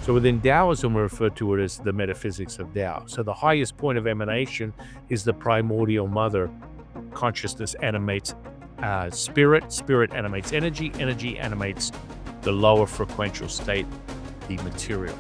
So within Taoism, we refer to it as the metaphysics of Tao. So the highest point of emanation is the primordial mother. Consciousness animates spirit, spirit animates energy, energy animates the lower frequential state, the material.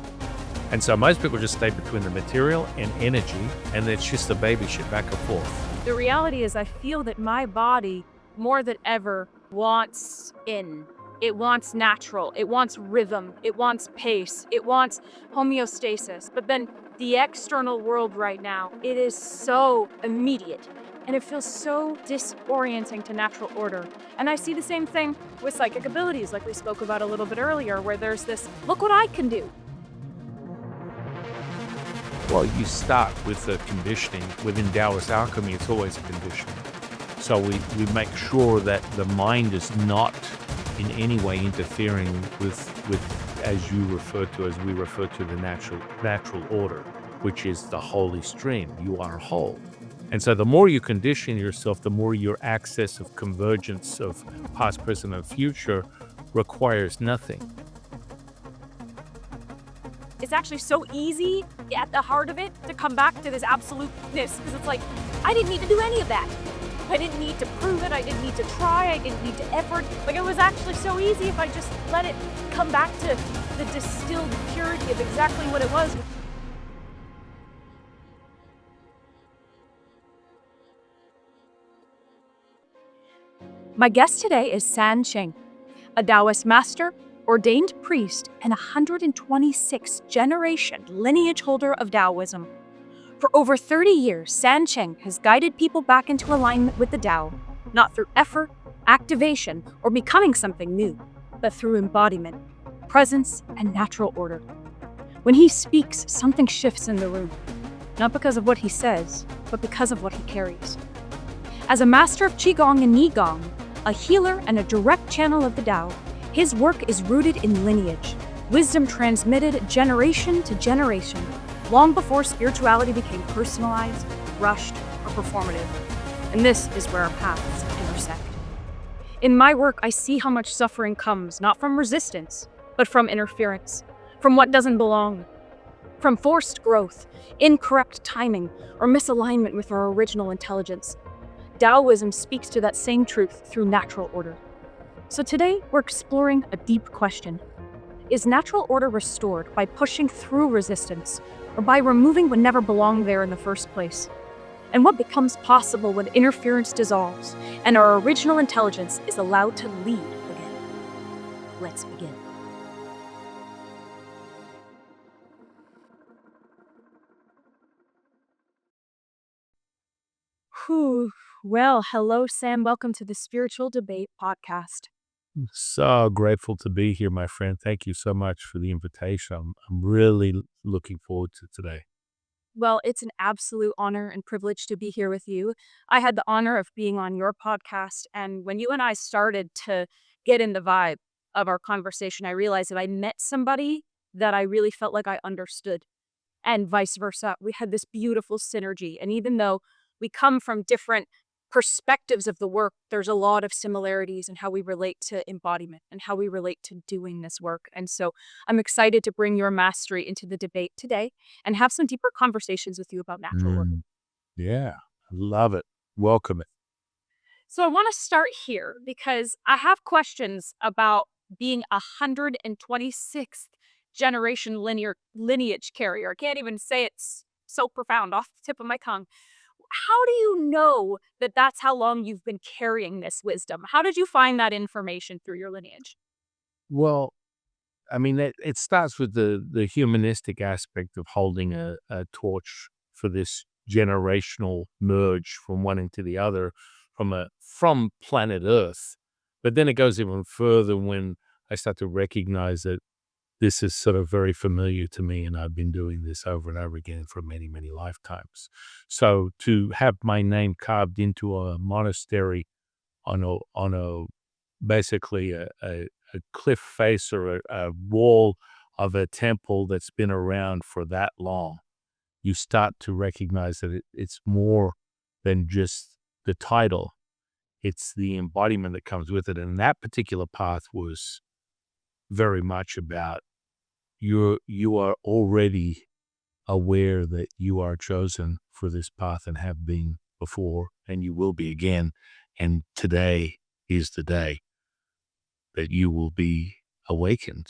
And so most people just stay between the material and energy, and it's just the baby shit back and forth. The reality is I feel that my body, more than ever, wants in. It wants natural, it wants rhythm, it wants pace, it wants homeostasis. But then the external world right now, it is so immediate and it feels so disorienting to natural order. And I see the same thing with psychic abilities, like we spoke about a little bit earlier, where there's this, look what I can do. Well, you start with the conditioning. Within Taoist alchemy, it's always a conditioning. So we make sure that the mind is not in any way interfering with as we refer to the natural order, which is the holy stream. You are whole. And so the more you condition yourself, the more your access of convergence of past, present, and future requires nothing. It's actually so easy at the heart of it to come back to this absoluteness, because it's like, I didn't need to do any of that. I didn't need to prove it. I didn't need to try. I didn't need to effort. Like, it was actually so easy if I just let it come back to the distilled purity of exactly what it was. My guest today is San Qing, a Taoist master, ordained priest, and 126th generation lineage holder of Taoism. For over 30 years, San Qing has guided people back into alignment with the Tao, not through effort, activation, or becoming something new, but through embodiment, presence, and natural order. When he speaks, something shifts in the room, not because of what he says, but because of what he carries. As a master of Qigong and Neigong, a healer and a direct channel of the Tao, his work is rooted in lineage, wisdom transmitted generation to generation, long before spirituality became personalized, rushed, or performative. And this is where our paths intersect. In my work, I see how much suffering comes not from resistance, but from interference, from what doesn't belong, from forced growth, incorrect timing, or misalignment with our original intelligence. Taoism speaks to that same truth through natural order. So today, we're exploring a deep question. Is natural order restored by pushing through resistance, or by removing what never belonged there in the first place? And what becomes possible when interference dissolves and our original intelligence is allowed to lead again? Let's begin. Whew. Well, hello, Sam. Welcome to the Spiritual Debate Podcast. So grateful to be here, my friend. Thank you so much for the invitation. I'm really looking forward to today. Well, it's an absolute honor and privilege to be here with you. I had the honor of being on your podcast, and when you and I started to get in the vibe of our conversation, I realized that I met somebody that I really felt like I understood, and vice versa. We had this beautiful synergy, and even though we come from different perspectives of the work, there's a lot of similarities in how we relate to embodiment and how we relate to doing this work. And so I'm excited to bring your mastery into the debate today and have some deeper conversations with you about natural order. Yeah, I love it. Welcome it. So I want to start here because I have questions about being 126th generation lineage carrier. I can't even say it's so profound off the tip of my tongue. How do you know that that's how long you've been carrying this wisdom? How did you find that information through your lineage? Well, I mean, it starts with the humanistic aspect of holding a torch for this generational merge from one into the other from planet Earth. But then it goes even further when I start to recognize that this is sort of very familiar to me, and I've been doing this over and over again for many, many lifetimes. So to have my name carved into a monastery on a basically a cliff face or a wall of a temple that's been around for that long, you start to recognize that it's more than just the title. It's the embodiment that comes with it. And that particular path was very much about you are already aware that you are chosen for this path and have been before, and you will be again. And today is the day that you will be awakened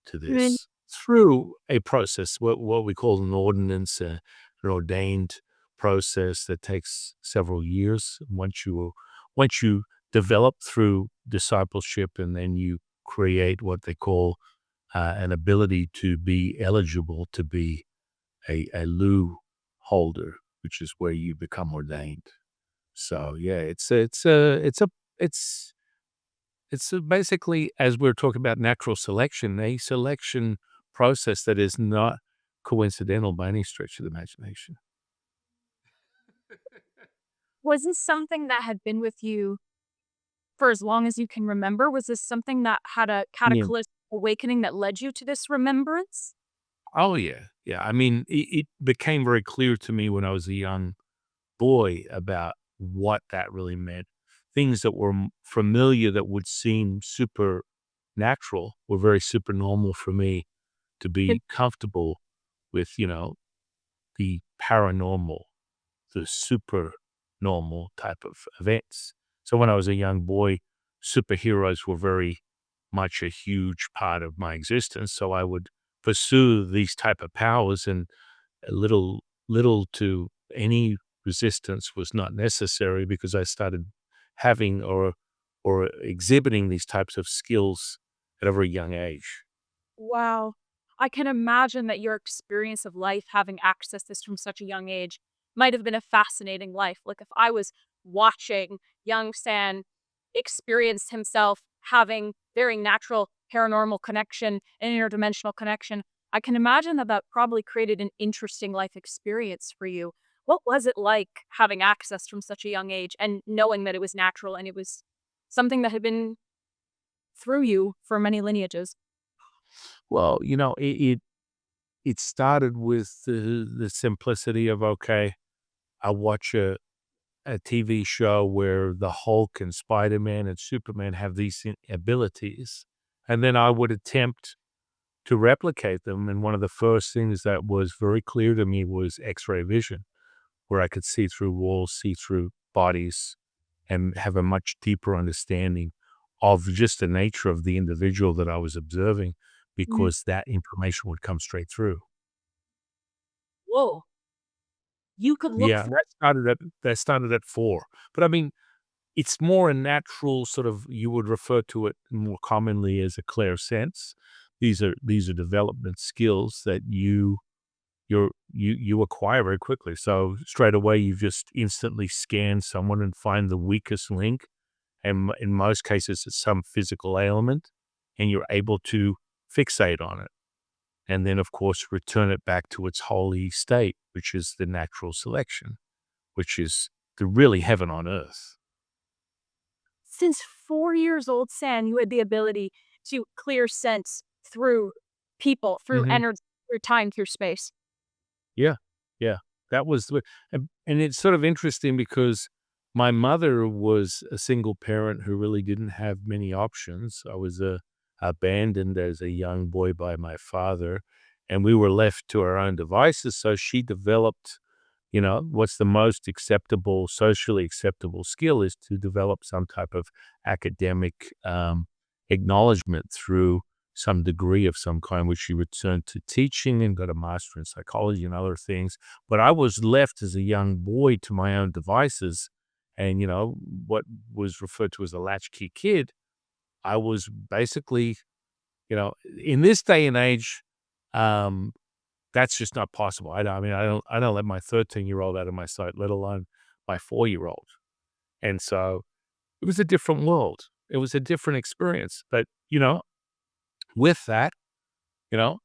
to Right. this through a process, what we call an ordinance, an ordained process that takes several years. Once you develop through discipleship, and then you create what they call an ability to be eligible to be a Lu holder, which is where you become ordained. So yeah, it's basically, as we're talking about natural selection, a selection process that is not coincidental by any stretch of the imagination. Was this something that had been with you for as long as you can remember? Was this something that had a Yeah. cataclysmic awakening that led you to this remembrance? Oh yeah, yeah. I mean, it became very clear to me when I was a young boy about what that really meant. Things that were familiar, that would seem supernatural, were very supernormal for me to Yep. be comfortable with, the paranormal, the super normal type of events. So when I was a young boy, superheroes were very much a huge part of my existence. So I would pursue these type of powers, and little to any resistance was not necessary, because I started having or exhibiting these types of skills at a very young age. Wow. I can imagine that your experience of life, having access this from such a young age, might have been a fascinating life. Like if I was watching young San experience himself having very natural paranormal connection and interdimensional connection, I can imagine that that probably created an interesting life experience for you. What was it like having access from such a young age and knowing that it was natural and it was something that had been through you for many lineages? Well, it started with the simplicity of, okay, I watch a TV show where the Hulk and Spider-Man and Superman have these abilities, and then I would attempt to replicate them. And one of the first things that was very clear to me was X-ray vision, where I could see through walls, see through bodies, and have a much deeper understanding of just the nature of the individual that I was observing, Mhm. because that information would come straight through. Whoa. You could look Yeah, for that started at 4. But I mean, it's more a natural sort of, you would refer to it more commonly as a clairsense. These are development skills that you acquire very quickly. So straight away, you just instantly scan someone and find the weakest link, and in most cases, it's some physical ailment, and you're able to fixate on it, and then, of course, return it back to its holy state, which is the natural selection, which is the really heaven on earth. since 4 years old, San, you had the ability to clear sense through people, through Mhm. energy, through time, through space. Yeah, yeah. That was the and it's sort of interesting, because my mother was a single parent who really didn't have many options. I was, abandoned as a young boy by my father, and we were left to our own devices, so she developed, what's the most acceptable, socially acceptable skill, is to develop some type of academic, acknowledgement through some degree of some kind, which she returned to teaching and got a master in psychology and other things. But I was left as a young boy to my own devices, and, what was referred to as a latchkey kid. I was basically, in this day and age, um, that's just not possible. I don't let my 13-year-old out of my sight, let alone my 4-year-old. And so it was a different world. It was a different experience. But, with that, you know,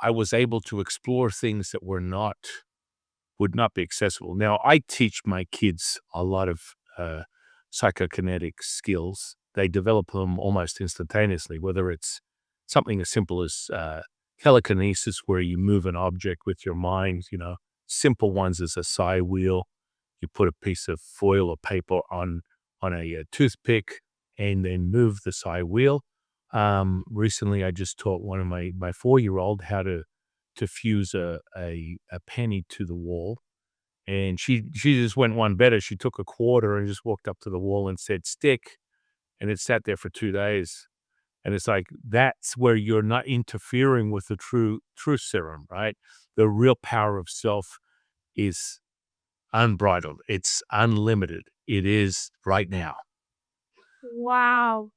I was able to explore things that would not be accessible. Now, I teach my kids a lot of psychokinetic skills. They develop them almost instantaneously, whether it's something as simple as telekinesis, where you move an object with your mind, simple ones as a psi wheel. You put a piece of foil or paper on a toothpick and then move the psi wheel. Recently I just taught one of my 4-year-old how to fuse a penny to the wall. And she just went one better. She took a quarter and just walked up to the wall and said, "Stick," and it sat there for 2 days. And it's like, that's where you're not interfering with the truth serum, right? The real power of self is unbridled. It's unlimited. It is right now. Wow,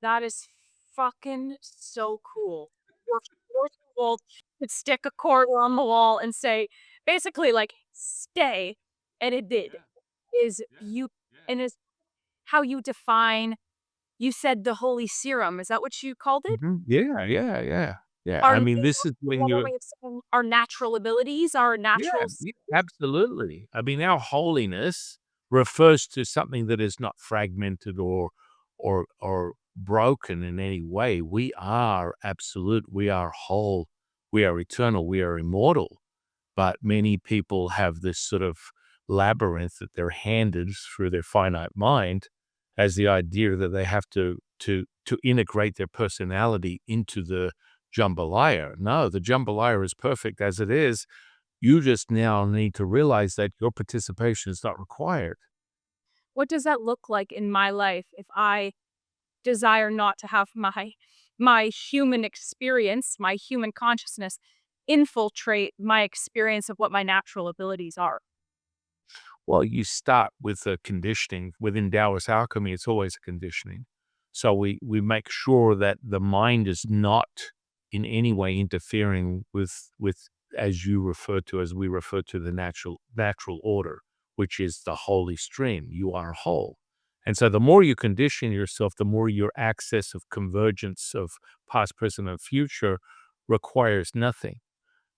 that is fucking so cool. Your 4-year-old could stick a quarter on the wall and say, basically, like, "Stay," and it did. Is you and is how you define you said the holy serum, is that what you called it? Mhm. Yeah, yeah, yeah. Yeah, Our I is mean, this is that when another you're. way of saying our natural abilities, our Yeah, natural s yeah, absolutely. I mean, our holiness refers to something that is not fragmented or broken in any way. We are absolute, we are whole, we are eternal, we are immortal. But many people have this sort of labyrinth that they're handed through their finite mind as the idea that they have to integrate their personality into the jambalaya. No, the jambalaya is perfect as it is. You just now need to realize that your participation is not required. what does that look like in my life if I desire not to have my human experience, my human consciousness infiltrate my experience of what my natural abilities are? Well, you start with a conditioning. Within Taoist alchemy, it's always a conditioning. So we make sure that the mind is not in any way interfering with as you refer to, as we refer to, the natural order, which is the holy stream. You are whole. And so the more you condition yourself, the more your access of convergence of past, present, and future requires nothing.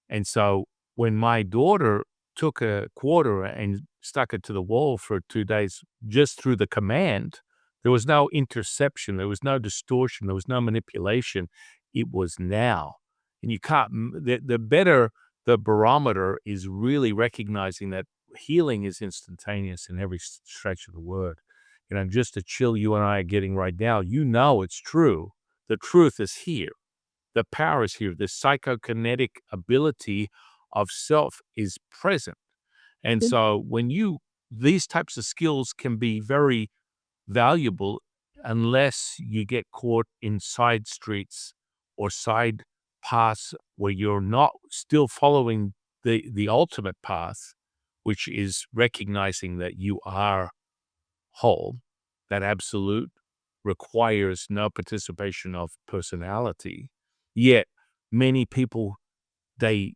And so when my daughter took a quarter and stuck it to the wall for 2 days just through the command, there was no interception, there was no distortion, there was no manipulation. It was now. And you can't the better the barometer is really recognizing that healing is instantaneous in every stretch of the word. You know, just the chill you and I are getting right now, you know it's true. The truth is here. The power is here. The psychokinetic ability of self is present. And Good. so these types of skills can be very valuable unless you get caught in side streets or side paths where you're not still following the ultimate path, which is recognizing that you are whole, that absolute requires no participation of personality. Yet many people they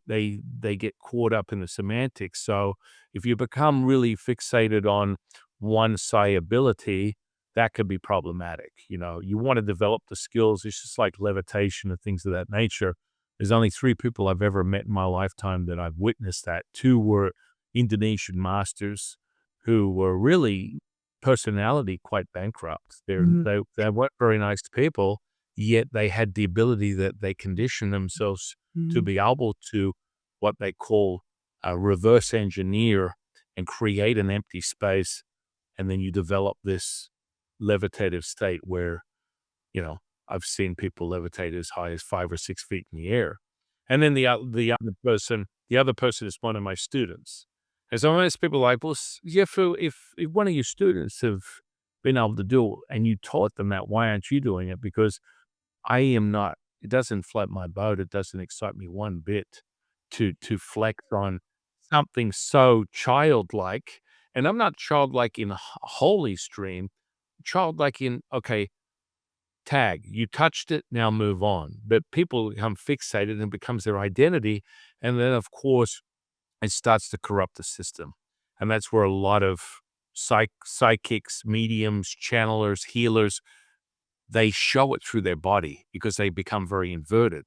get caught up in the semantics. So if you become really fixated on one ability, that could be problematic. You know, you want to develop the skills. It's just like levitation and things of that nature. There's only 3 people I've ever met in my lifetime that I've witnessed that. 2 were Indonesian masters who were really personality quite bankrupt. They weren't very nice people, yet they had the ability that they conditioned themselves to be able to what they call reverse engineer and create an empty space. And then you develop this levitative state where, you know, I've seen people levitate as high as 5 or 6 feet in the air. And then the other person is one of my students. And so most people are like, well, if one of your students have been able to do it and you taught them that, why aren't you doing it? Because I am not. It doesn't float my boat. It doesn't excite me one bit to flex on something so childlike. And I'm not childlike in holy stream, childlike in, okay, tag, you touched it, now move on. But people become fixated and it becomes their identity. And then, of course, it starts to corrupt the system. And that's where a lot of psychics, mediums, channelers, healers, they show it through their body because they become very inverted.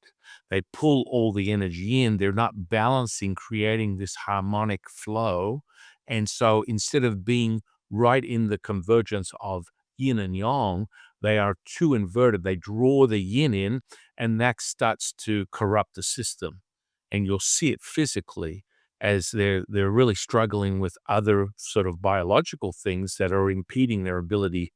They pull all the energy in. They're not balancing, creating this harmonic flow. And so instead of being right in the convergence of yin and yang, they are too inverted. They draw the yin in, and that starts to corrupt the system. And you'll see it physically as they're really struggling with other sort of biological things that are impeding their ability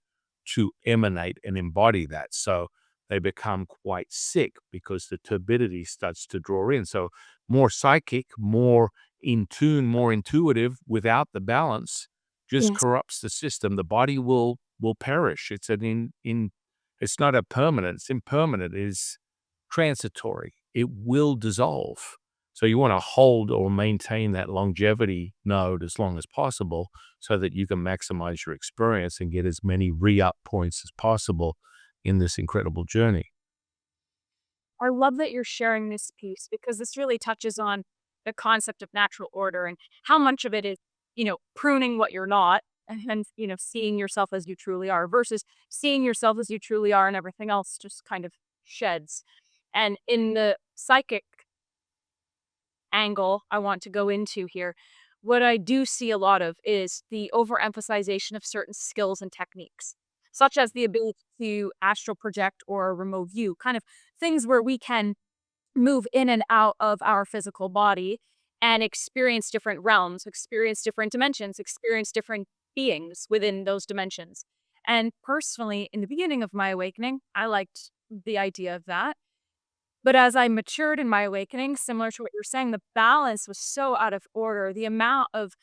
to emanate and embody that. So they become quite sick because the turbidity starts to draw in. So more psychic, more in tune, more intuitive without the balance just Yes. corrupts the system. The body will perish. It's it's not a permanent, it's impermanent, it is transitory. It will dissolve. So you want to hold or maintain that longevity node as long as possible so that you can maximize your experience and get as many re-up points as possible in this incredible journey. I love that you're sharing this piece because this really touches on the concept of natural order and how much of it is, pruning what you're not and, seeing yourself as you truly are versus seeing yourself as you truly are and everything else just kind of sheds. And in the psychic angle I want to go into here, what I do see a lot of is the overemphasization of certain skills and techniques, such as the ability to astral project or remote view, kind of things where we can move in and out of our physical body and experience different realms, experience different dimensions, experience different beings within those dimensions. And personally, in the beginning of my awakening, I liked the idea of that. But as I matured in my awakening, similar to what you're saying, the balance was so out of order. The amount of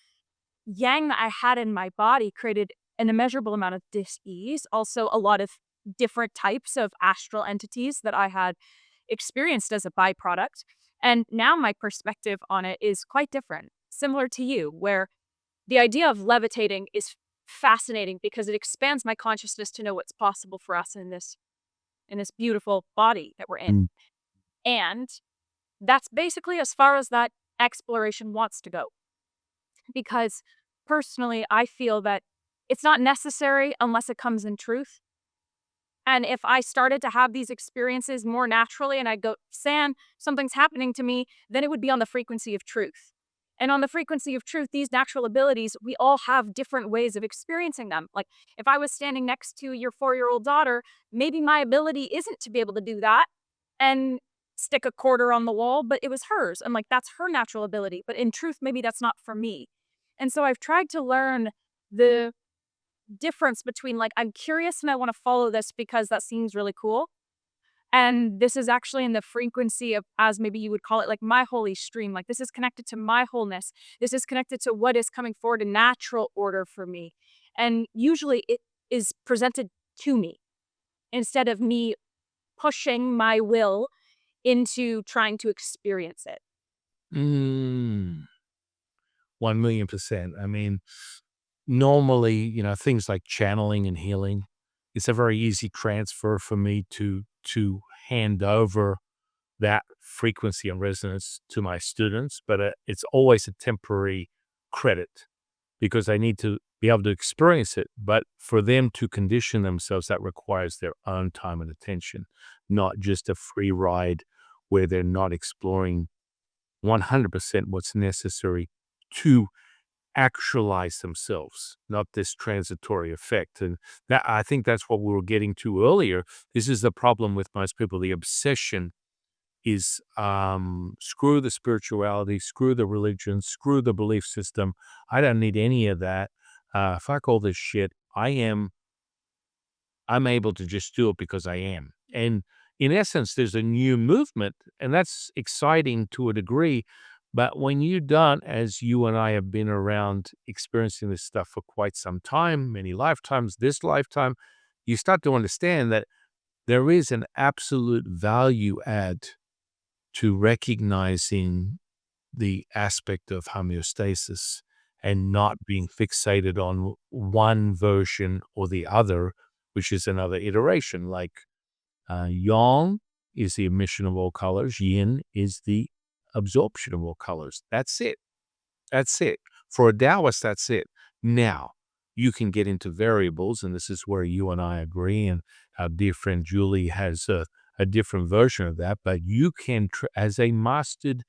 yang that I had in my body created an immeasurable amount of dis-ease, also a lot of different types of astral entities that I had experienced as a byproduct. And now my perspective on it is quite different, similar to you, where the idea of levitating is fascinating because it expands my consciousness to know what's possible for us in this beautiful body that we're in. Mm. And that's basically as far as that exploration wants to go. Because personally, I feel that it's not necessary unless it comes in truth. And if I started to have these experiences more naturally and I go, San, something's happening to me, then it would be on the frequency of truth. And on the frequency of truth, these natural abilities, we all have different ways of experiencing them. Like if I was standing next to your 4-year-old daughter, maybe my ability isn't to be able to do that and stick a quarter on the wall, but it was hers. And like that's her natural ability. But in truth, maybe that's not for me. And so I've tried to learn the difference between like, I'm curious and I want to follow this because that seems really cool. And this is actually in the frequency of, as maybe you would call it, like my holy stream. Like this is connected to my wholeness. This is connected to what is coming forward in natural order for me. And usually it is presented to me instead of me pushing my will into trying to experience it. Mm, 1,000,000%. I mean, normally, things like channeling and healing, it's a very easy transfer for me to hand over that frequency and resonance to my students, but it's always a temporary credit because I need to be able to experience it. But for them to condition themselves, that requires their own time and attention, not just a free ride where they're not exploring 100% what's necessary to actualize themselves, not this transitory effect. And that, I think that's what we were getting to earlier. This is the problem with most people. The obsession is screw the spirituality, screw the religion, screw the belief system. I don't need any of that. Fuck all this shit. I'm able to just do it because I am. And in essence, there's a new movement, and that's exciting to a degree. But when you're done, as you and I have been around experiencing this stuff for quite some time, many lifetimes, this lifetime, you start to understand that there is an absolute value add to recognizing the aspect of homeostasis and not being fixated on one version or the other, which is another iteration. Like yang is the emission of all colors, yin is the absorption of all colors. That's it. That's it. For a Taoist, that's it. Now, you can get into variables, and this is where you and I agree, and our dear friend Julie has a different version of that, but you can, as a mastered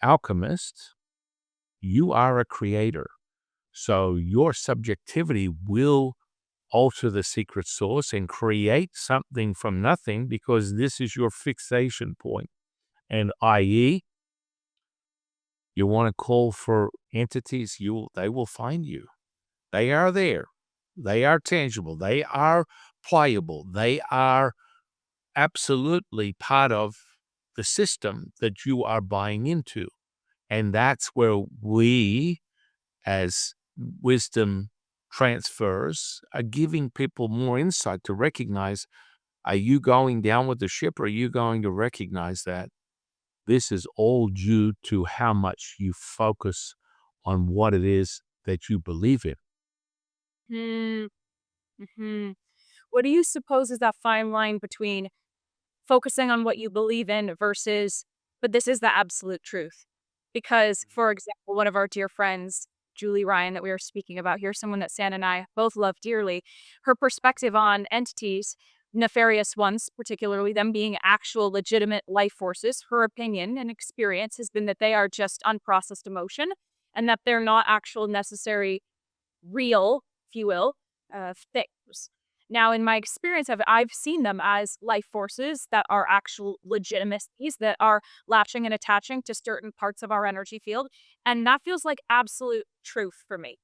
alchemist, you are a creator. So your subjectivity will alter the secret source and create something from nothing because this is your fixation point. And i.e., you want to call for entities, they will find you. They are there. They are tangible. They are pliable. They are absolutely part of the system that you are buying into. And that's where we, as wisdom transfers, are giving people more insight to recognize, are you going down with the ship, or are you going to recognize that this is all due to how much you focus on what it is that you believe in? Mm-hmm. What do you suppose is that fine line between focusing on what you believe in versus, but this is the absolute truth? Because, for example, one of our dear friends, Julie Ryan, that we were speaking about here, someone that San and I both love dearly, her perspective on entities, nefarious ones, particularly them being actual legitimate life forces, her opinion and experience has been that they are just unprocessed emotion and that they're not actual necessary real, if you will, things. Now, in my experience, I've seen them as life forces that are actual legitimacies that are latching and attaching to certain parts of our energy field. And that feels like absolute truth for me.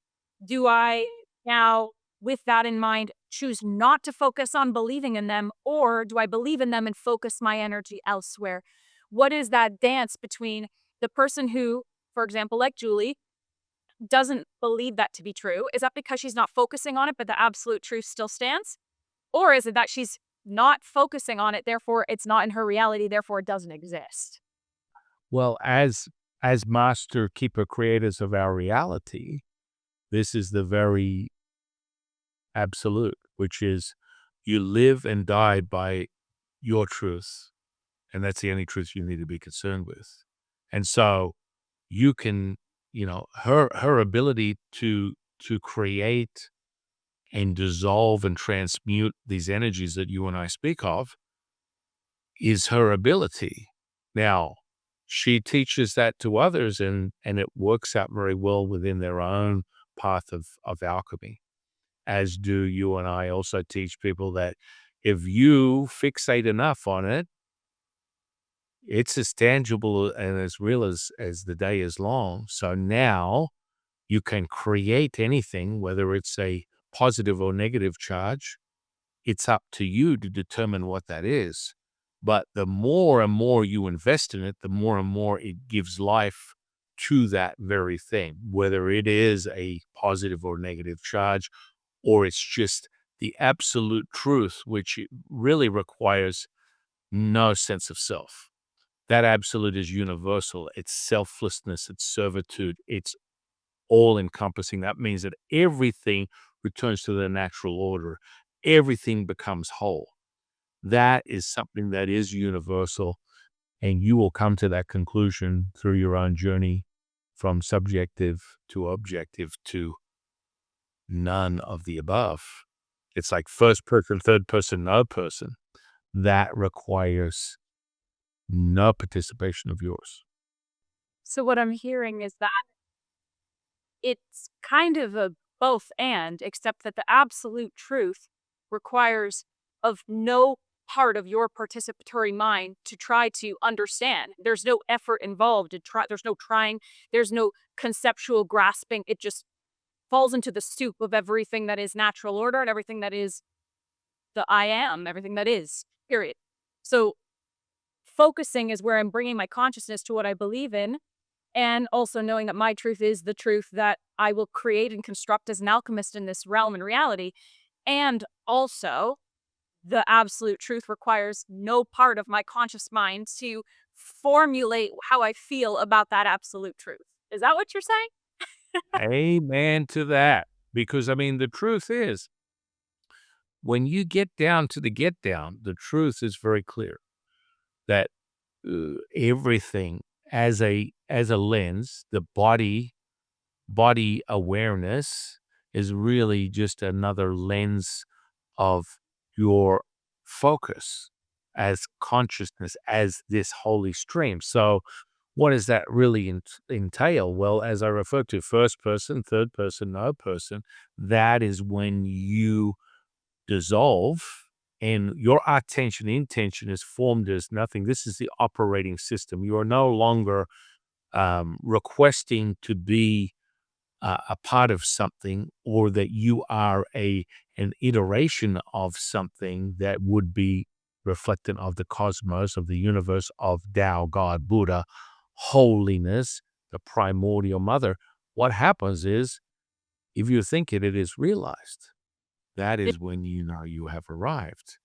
Do I now, with that in mind, choose not to focus on believing in them, or do I believe in them and focus my energy elsewhere? What is that dance between the person who, for example, like Julie, doesn't believe that to be true? Is that because she's not focusing on it, but the absolute truth still stands? Or is it that she's not focusing on it, therefore it's not in her reality, therefore it doesn't exist? Well, as master keeper creators of our reality, this is the very absolute, which is you live and die by your truth. And that's the only truth you need to be concerned with. And so you can, her ability to create and dissolve and transmute these energies that you and I speak of is her ability. Now, she teaches that to others, and it works out very well within their own path of alchemy, as do you and I also teach people that if you fixate enough on it, it's as tangible and as real as the day is long. So now you can create anything, whether it's a positive or negative charge. It's up to you to determine what that is. But the more and more you invest in it, the more and more it gives life to that very thing, whether it is a positive or negative charge, or it's just the absolute truth, which it really requires no sense of self. That absolute is universal. It's selflessness, it's servitude, it's all encompassing. That means that everything returns to the natural order. Everything becomes whole. That is something that is universal, and you will come to that conclusion through your own journey from subjective to objective to none of the above. It's like first person, third person, no person. That requires no participation of yours. So what I'm hearing is that it's kind of a both and, except that the absolute truth requires of no part of your participatory mind to try to understand. There's no effort involved to try, there's no trying, there's no conceptual grasping. It just falls into the soup of everything that is natural order and everything that is the I am, everything that is, period. So focusing is where I'm bringing my consciousness to what I believe in, and also knowing that my truth is the truth that I will create and construct as an alchemist in this realm and reality. And also, the absolute truth requires no part of my conscious mind to formulate how I feel about that absolute truth. Is that what you're saying? Amen to that. Because, I mean, the truth is, when you get down to the get down, the truth is very clear that everything as a lens, the body awareness is really just another lens of your focus as consciousness, as this holy stream. So what does that really entail? Well, as I referred to, first person, third person, no person, that is when you dissolve and your attention intention is formed as nothing. This is the operating system. You are no longer requesting to be a part of something, or that you are an iteration of something that would be reflectant of the cosmos, of the universe, of Tao, God, Buddha, holiness, the primordial mother, what happens is, if you think it is realized, that is when you know you have arrived.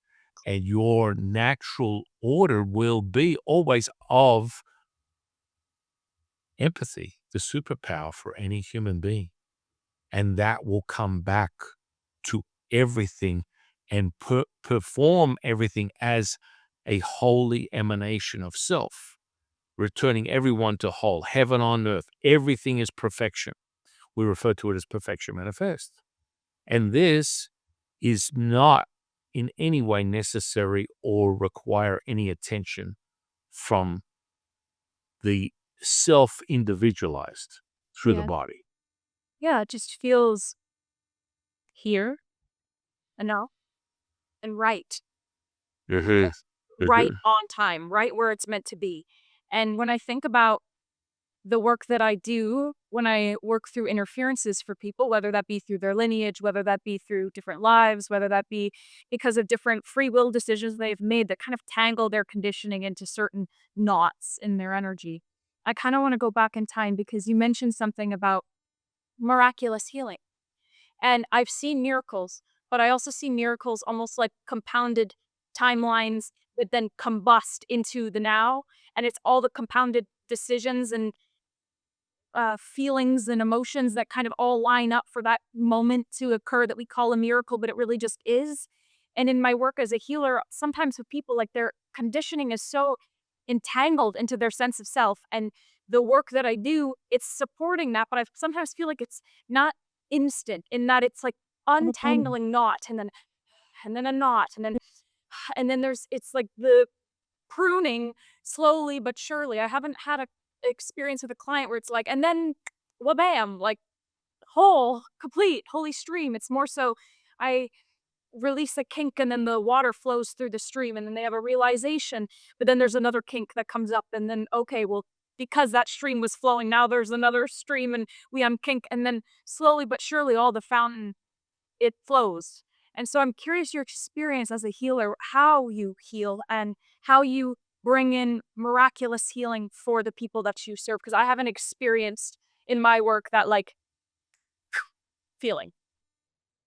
And your natural order will be always of empathy, the superpower for any human being. And that will come back to everything and perform everything as a holy emanation of self, returning everyone to whole, heaven on earth. Everything is perfection. We refer to it as perfection manifest. And this is not in any way necessary or require any attention from the self-individualized through the Yeah. body. Yeah, it just feels here, enough, and right. Mhm. Right Mhm. on time, right where it's meant to be. And when I think about the work that I do, when I work through interferences for people, whether that be through their lineage, whether that be through different lives, whether that be because of different free will decisions they've made that kind of tangle their conditioning into certain knots in their energy. I kind of want to go back in time because you mentioned something about miraculous healing. And I've seen miracles, but I also see miracles almost like compounded timelines that then combust into the now. And it's all the compounded decisions and feelings and emotions that kind of all line up for that moment to occur that we call a miracle, but it really just is. And in my work as a healer, sometimes with people, like their conditioning is so entangled into their sense of self. And the work that I do, it's supporting that, but I sometimes feel like it's not instant in that it's like untangling knot and then a knot and then there's it's like the pruning slowly but surely. I haven't had a experience with a client where it's like, and then wha-bam, like whole, complete, holy stream. It's more so I release a kink and then the water flows through the stream and then they have a realization, but then there's another kink that comes up and then, okay, well, because that stream was flowing, now there's another stream and we unkink and then slowly but surely all the fountain it flows. And so I'm curious your experience as a healer, how you heal and how you bring in miraculous healing for the people that you serve. Because I haven't experienced in my work that like feeling.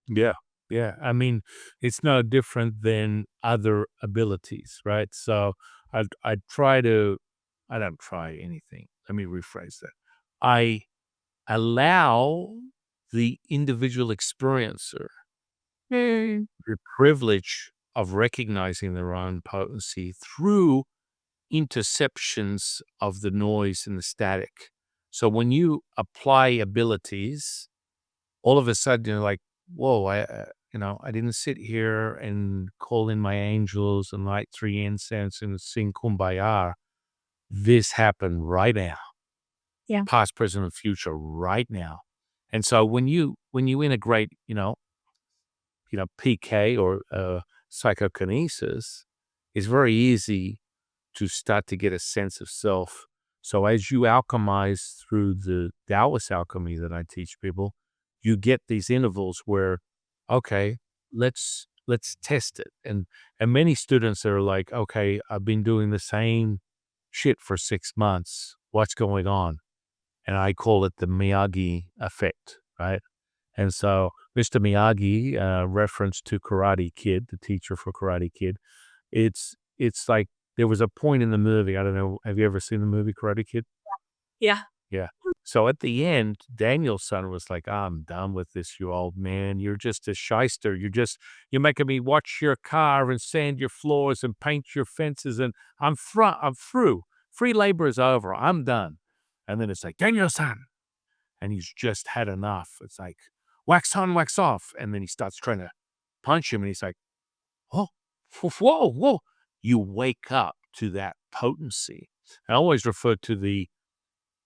Yeah. Yeah. I mean, it's no different than other abilities, right? So I try to, I don't try anything. Let me rephrase that. I allow the individual experiencer Hmm. the privilege of recognizing their own potency through interceptions of the noise and the static. So when you apply abilities, all of a sudden you're like, whoa, I didn't sit here and call in my angels and light 3 incense and sing Kumbaya. This happened right now, Yeah. past, present, and future right now. And so when you integrate, PK or psychokinesis, it's very easy to start to get a sense of self. So as you alchemize through the Taoist alchemy that I teach people, you get these intervals where, okay, let's test it. And many students are like, okay, I've been doing the same shit for 6 months. What's going on? And I call it the Miyagi effect, right? And so Mr. Miyagi, reference to Karate Kid, the teacher for Karate Kid, it's like there was a point in the movie, I don't know, have you ever seen the movie Karate Kid? Yeah. Yeah. So at the end, Daniel's son was like, I'm done with this, you old man. You're just a shyster. You're making me watch your car and sand your floors and paint your fences. And I'm through. Free labor is over. I'm done. And then it's like, Daniel's son. And he's just had enough. It's like, wax on, wax off. And then he starts trying to punch him. And he's like, oh, whoa, whoa. You wake up to that potency. I always refer to the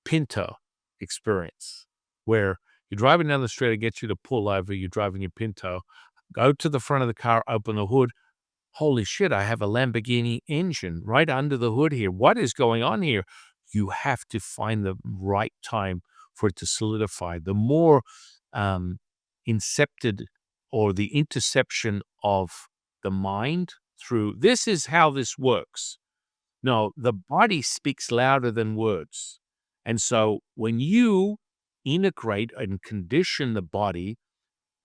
Pinto experience, where you're driving down the street, it gets you to pull over, you're driving your Pinto, go to the front of the car, open the hood. Holy shit, I have a Lamborghini engine right under the hood here. What is going on here? You have to find the right time for it to solidify. The more incepted or the interception of the mind through, this is how this works. No, the body speaks louder than words. And so when you integrate and condition the body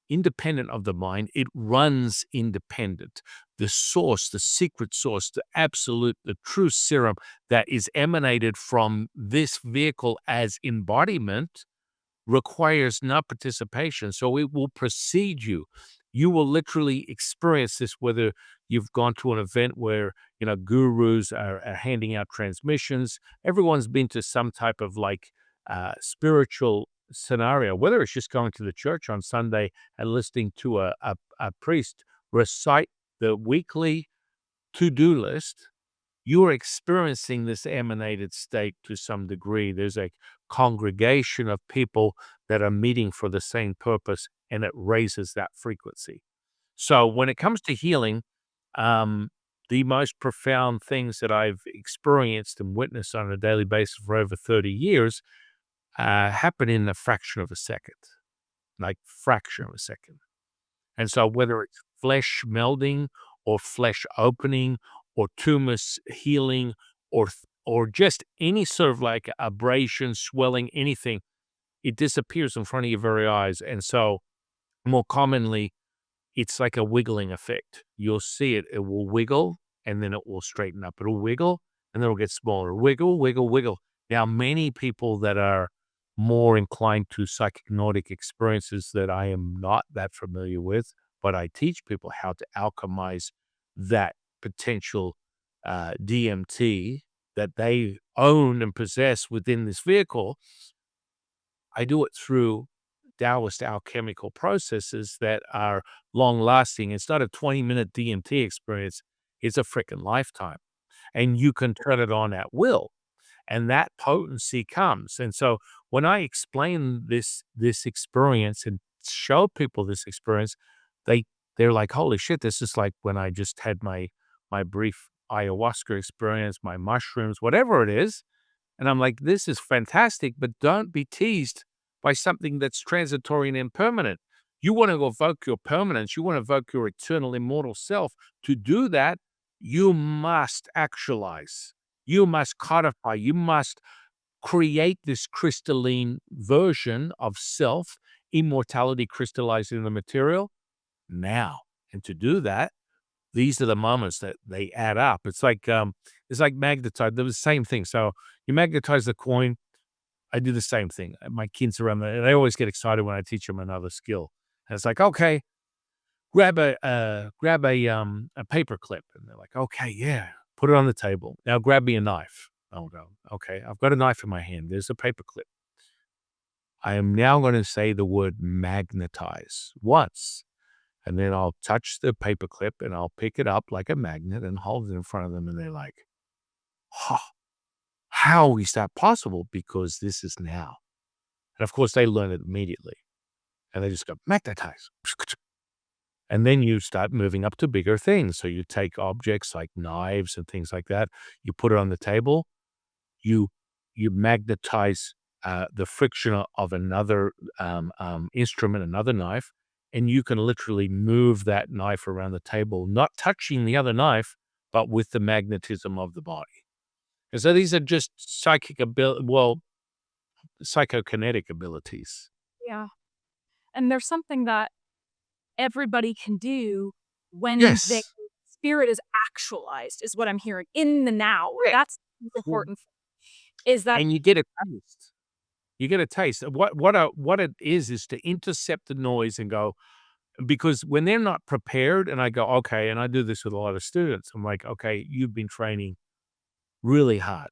independent of the mind, it runs independent. The source, the secret source, the absolute, the true serum that is emanated from this vehicle as embodiment requires no participation. So it will precede you. You will literally experience this, whether you've gone to an event where, gurus are handing out transmissions. Everyone's been to some type of spiritual scenario, whether it's just going to the church on Sunday and listening to a priest recite the weekly to-do list. You're experiencing this emanated state to some degree. There's a congregation of people that are meeting for the same purpose, and it raises that frequency. So when it comes to healing, the most profound things that I've experienced and witnessed on a daily basis for over 30 years happen in a fraction of a second, like fraction of a second. And so whether it's flesh melding or flesh opening or tumors healing or just any sort of like abrasion, swelling, anything, it disappears in front of your very eyes. And so more commonly, it's like a wiggling effect. You'll see it. It will wiggle and then it will straighten up. It'll wiggle and then it'll get smaller. Wiggle, wiggle, wiggle. Now, many people that are more inclined to psychognostic experiences that I am not that familiar with, but I teach people how to alchemize that potential DMT that they own and possess within this vehicle. I do it through Taoist alchemical processes that are long lasting. It's not a 20-minute DMT experience. It's a freaking lifetime, and you can turn it on at will, and that potency comes. And so when I explain this experience and show people this experience, they're like, holy shit, this is like when I just had my brief ayahuasca experience, my mushrooms, whatever it is. And I'm like, this is fantastic, but don't be teased by something that's transitory and impermanent. You want to evoke your permanence. You want to evoke your eternal, immortal self. To do that, you must actualize. You must codify. You must create this crystalline version of self, immortality crystallized in the material now. And to do that, these are the moments that they add up. It's like magnetized. They're the same thing. So you magnetize the coin. I do the same thing. My kids around there, they always get excited when I teach them another skill. And it's like, okay, grab a paper clip, and they're like, okay, yeah, put it on the table. Now grab me a knife. I'll go, okay, I've got a knife in my hand. There's a paper clip. I am now going to say the word magnetize once. And then I'll touch the paper clip and I'll pick it up like a magnet and hold it in front of them. And they're like, huh, how is that possible? Because this is now. And of course, they learn it immediately. And they just go, magnetize. And then you start moving up to bigger things. So you take objects like knives and things like that. You put it on the table. You magnetize the friction of another instrument, another knife, and you can literally move that knife around the table, not touching the other knife, but with the magnetism of the body. And so these are just psychokinetic abilities. Yeah. And there's something that everybody can do when their Yes. spirit is actualized, is what I'm hearing in the now. Yeah. That's the important thing, is that And you get a taste. You get a taste. What it is to intercept the noise and go, because when they're not prepared and I go, okay, and I do this with a lot of students, I'm like, okay, you've been training really hard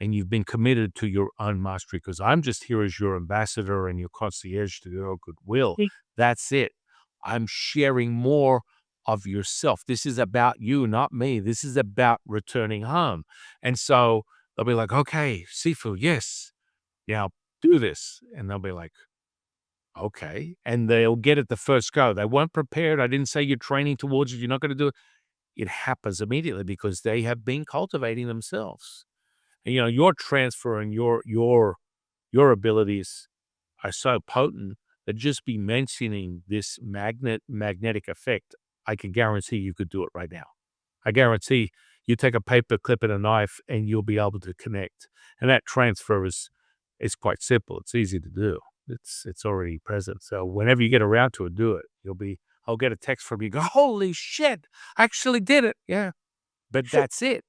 and you've been committed to your own mastery because I'm just here as your ambassador and your concierge to your goodwill. That's it. I'm sharing more of yourself. This is about you, not me. This is about returning home. And so they'll be like, okay, Sifu, yes, now do this. And they'll be like, okay. And they'll get it the first go. They weren't prepared. I didn't say you're training towards it. You're not going to do it. It happens immediately because they have been cultivating themselves. And, your transfer and your abilities are so potent that just be mentioning this magnetic effect, I can guarantee you could do it right now. I guarantee you take a paper clip and a knife and you'll be able to connect. And that transfer is quite simple. It's easy to do. It's already present. So whenever you get around to it, do it. I'll get a text from you, go, holy shit, I actually did it. Yeah. But that's it.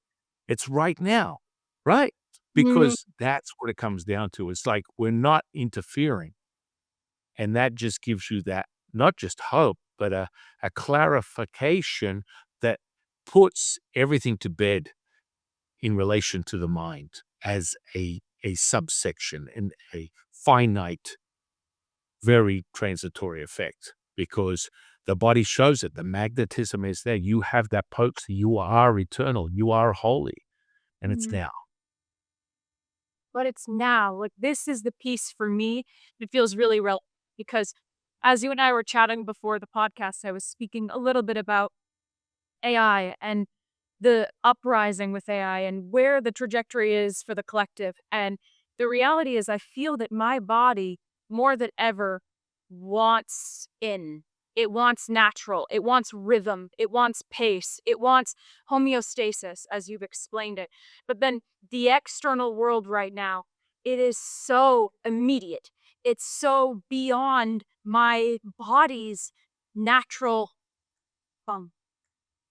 It's right now. Right? Mhm. Because that's what it comes down to. It's like we're not interfering. And that just gives you that, not just hope, but a clarification that puts everything to bed in relation to the mind as a subsection and a finite, very transitory effect, because the body shows it. The magnetism is there. You have that potency. You are eternal. You are holy. And it's Mhm. now. But it's now. Like, this is the piece for me that feels really relevant because as you and I were chatting before the podcast, I was speaking a little bit about AI and the uprising with AI and where the trajectory is for the collective. And the reality is, I feel that my body, more than ever, wants in. It wants natural. It wants rhythm. It wants pace. It wants homeostasis, as you've explained it. But then the external world right now, it is so immediate. It's so beyond my body's natural bum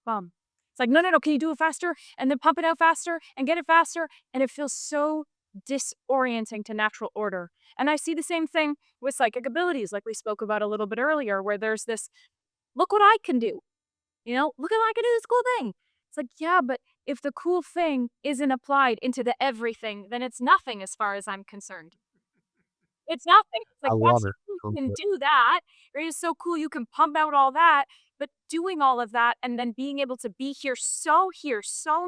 bum. It's like, no, no, no, can you do it faster? And then pump it out faster and get it faster. And it feels so disorienting to natural order. And I see the same thing with psychic abilities, like we spoke about a little bit earlier, where there's this, look what I can do. Look at I can do this cool thing. It's like, yeah, but if the cool thing isn't applied into the everything, then it's nothing as far as I'm concerned. It's nothing. It's I like, love that's it. cool, you can do that. It is so cool, you can pump out all that, but doing all of that and then being able to be here, so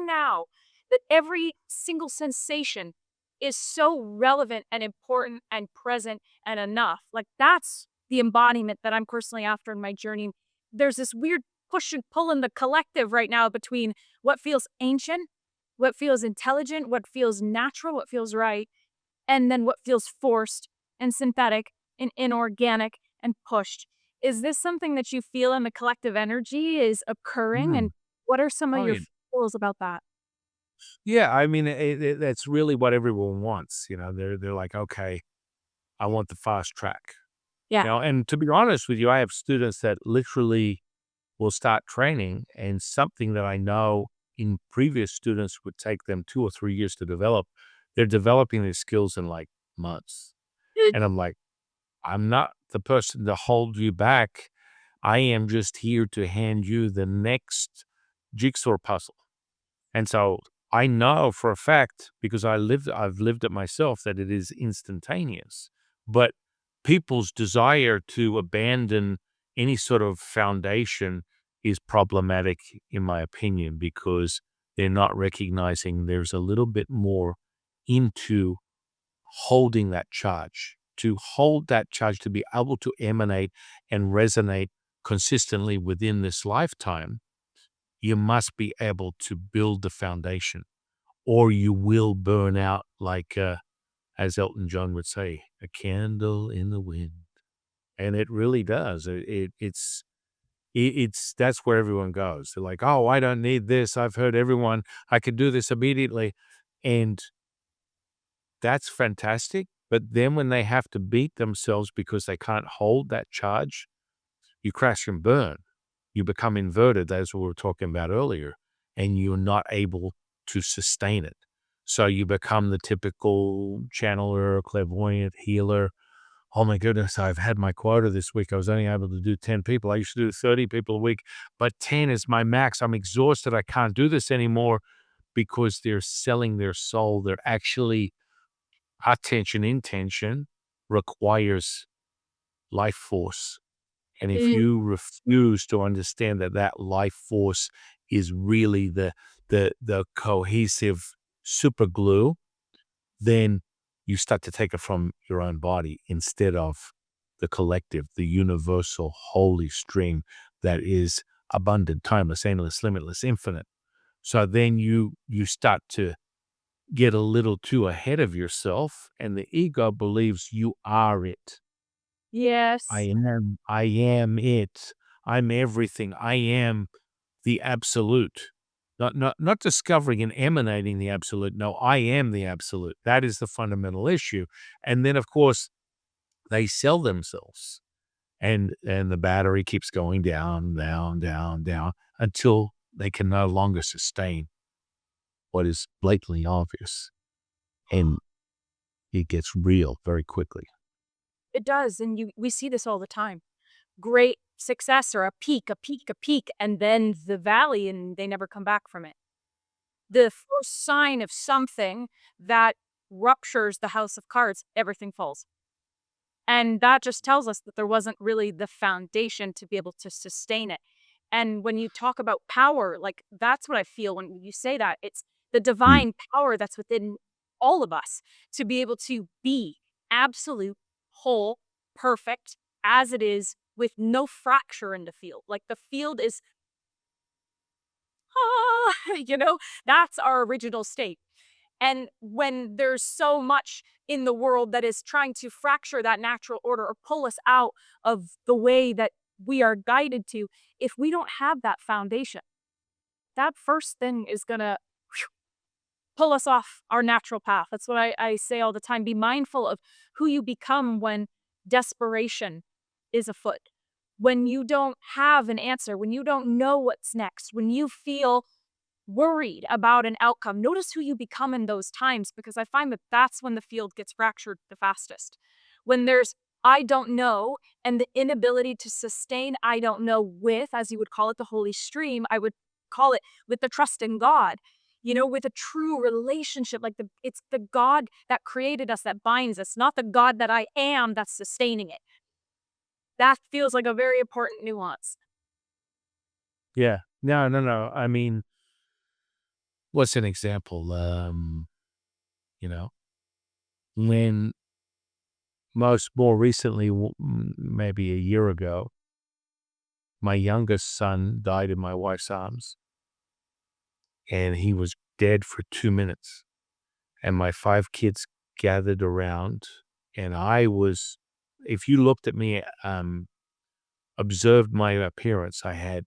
now, that every single sensation is so relevant and important and present and enough. Like, that's the embodiment that I'm personally after in my journey. There's this weird push and pull in the collective right now between what feels ancient, what feels intelligent, what feels natural, what feels right, and then what feels forced and synthetic and inorganic and pushed. Is this something that you feel in the collective energy is occurring? And Mm. what are some of Oh, your yeah. feels about that? Yeah, I mean, that's really what everyone wants. They're like, okay, I want the fast track. Yeah. And to be honest with you, I have students that literally will start training, and something that I know in previous students would take them 2 or 3 years to develop, they're developing these skills in like months. And I'm like, I'm not the person to hold you back. I am just here to hand you the next jigsaw puzzle. And so I know for a fact, because I've lived it myself, that it is instantaneous. But people's desire to abandon any sort of foundation is problematic, in my opinion, because they're not recognizing there's a little bit more into holding that charge, to hold that charge, to be able to emanate and resonate consistently within this lifetime. You must be able to build the foundation, or you will burn out like, as Elton John would say, "A candle in the wind." And it really does. It's that's where everyone goes. They're like, "Oh, I don't need this. I've heard everyone. I could do this immediately." And that's fantastic. But then when they have to beat themselves because they can't hold that charge, you crash and burn. You become inverted, as we were talking about earlier, and you're not able to sustain it. So you become the typical channeler, clairvoyant, healer. Oh my goodness, I've had my quota this week. I was only able to do 10 people. I used to do 30 people a week, but 10 is my max. I'm exhausted. I can't do this anymore because they're selling their soul. They're actually, attention, intention requires life force. And if Mm. you refuse to understand that that life force is really the cohesive super glue, then you start to take it from your own body instead of the collective, the universal holy stream that is abundant, timeless, endless, limitless, infinite. So then you start to get a little too ahead of yourself, and the ego believes you are it. Yes. I am it. I'm everything. I am the absolute. Not discovering and emanating the absolute. No, I am the absolute. That is the fundamental issue. And then, of course, they sell themselves, and the battery keeps going down, down, down, down until they can no longer sustain what is blatantly obvious, and it gets real very quickly. It does, and we see this all the time. Great success or a peak, a peak, a peak, and then the valley, and they never come back from it. The first sign of something that ruptures the house of cards, everything falls. And that just tells us that there wasn't really the foundation to be able to sustain it. And when you talk about power, like that's what I feel when you say that. It's the Mm. divine power that's within all of us to be able to be absolute, whole, perfect as it is with no fracture in the field. Like the field is, that's our original state. And when there's so much in the world that is trying to fracture that natural order or pull us out of the way that we are guided to, if we don't have that foundation, that first thing is going to pull us off our natural path. That's what I say all the time. Be mindful of who you become when desperation is afoot, when you don't have an answer, when you don't know what's next, when you feel worried about an outcome. Notice who you become in those times because I find that that's when the field gets fractured the fastest. When there's I don't know and the inability to sustain I don't know with, as you would call it, the holy stream, I would call it with the trust in God. With a true relationship, like it's the God that created us that binds us, not the God that I am that's sustaining it. That feels like a very important nuance. Yeah. No, no, no. I mean, what's an example? You know, when more recently, maybe a year ago, my youngest son died in my wife's arms, and he was dead for 2 minutes. And my 5 kids gathered around, and if you looked at me, observed my appearance, I had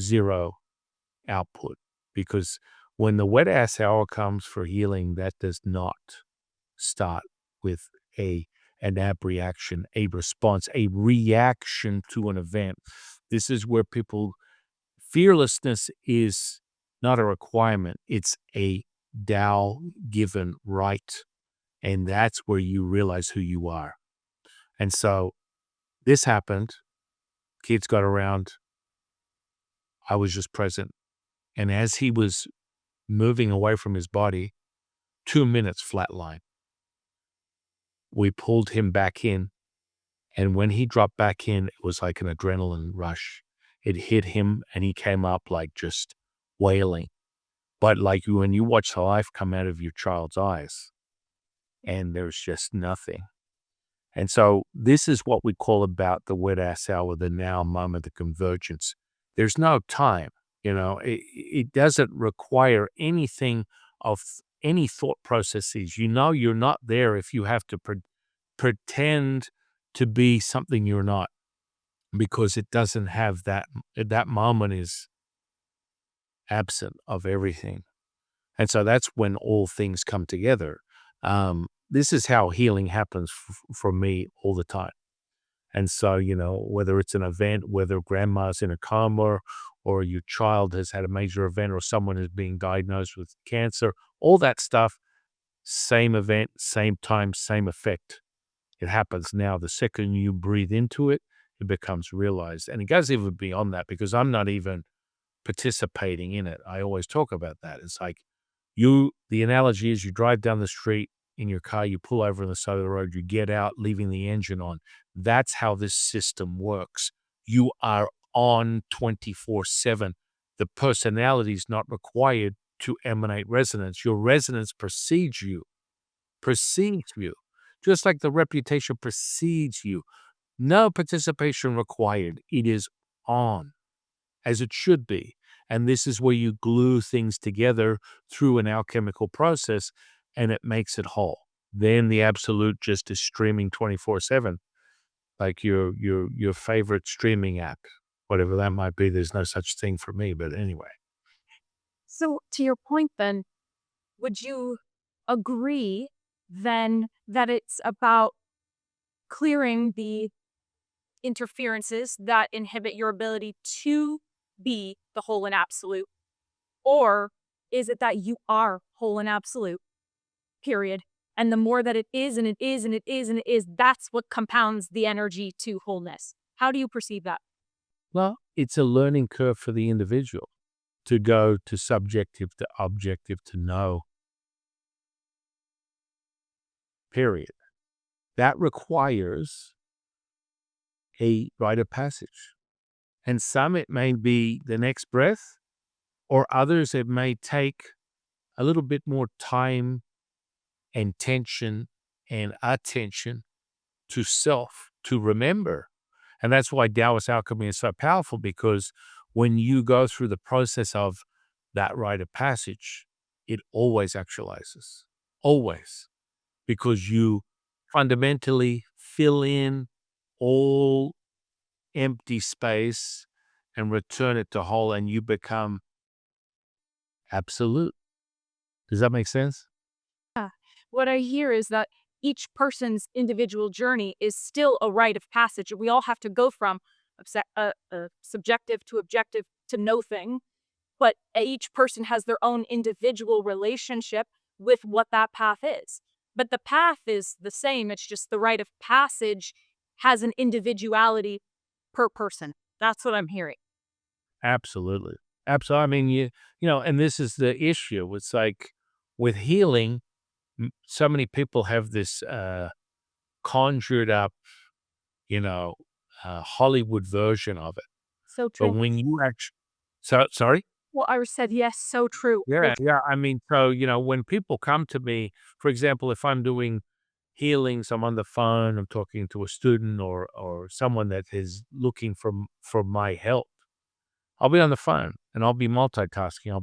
0 output, because when the wet ass hour comes for healing, that does not start with an ab reaction, a response, a reaction to an event. This is where fearlessness is not a requirement, it's a Tao given right. And that's where you realize who you are. And so this happened, kids got around, I was just present. And as he was moving away from his body, 2 minutes flatline. We pulled him back in. And when he dropped back in, it was like an adrenaline rush. It hit him and he came up like just wailing. But like when you watch the life come out of your child's eyes and there's just nothing. And so this is what we call about the wet ass hour, the now moment, the convergence. There's no time, it doesn't require anything of any thought processes. You're not there if you have to pretend to be something you're not, because it doesn't have that moment is absent of everything. And so that's when all things come together. This is how healing happens for me all the time. And so, whether it's an event, whether grandma's in a coma or your child has had a major event or someone is being diagnosed with cancer, all that stuff, same event, same time, same effect. It happens now. The second you breathe into it, it becomes realized. And it goes even beyond that, because I'm not even participating in it. I always talk about that. It's like the analogy is you drive down the street in your car, you pull over on the side of the road, you get out, leaving the engine on. That's how this system works. You are on 24/7. The personality is not required to emanate resonance. Your resonance precedes you, just like the reputation precedes you. No participation required. It is on, as it should be. And this is where you glue things together through an alchemical process, and it makes it whole. Then the absolute just is streaming 24/7, like your favorite streaming app, whatever that might be. There's no such thing for me, but anyway. So, to your point, then, would you agree then that it's about clearing the interferences that inhibit your ability to be the whole and absolute? Or is it that you are whole and absolute, period? And the more that it is and it is and it is and it is, that's what compounds the energy to wholeness. How do you perceive that? Well, it's a learning curve for the individual to go to subjective to objective to know, period. That requires a rite of passage. And some it may be the next breath, or others it may take a little bit more time and tension and attention to self to remember. And that's why Taoist alchemy is so powerful, because when you go through the process of that rite of passage, it always actualizes. Always. Because you fundamentally fill in all empty space and return it to whole, and you become absolute. Does that make sense? What I hear is that each person's individual journey is still a rite of passage. We all have to go from subjective to objective to no thing, but each person has their own individual relationship with what that path is. But the path is the same. It's just the rite of passage has an individuality per person. That's what I'm hearing. Absolutely. Absolutely. I mean, and this is the issue. It's like with healing, so many people have this conjured up, you know, Hollywood version of it. So But true. when you actually, sorry? Well, I said yes, so true. Yeah. Yeah. I mean, so, when people come to me, for example, if I'm doing healings, I'm on the phone, I'm talking to a student or someone that is looking for my help. I'll be on the phone and I'll be multitasking. I'll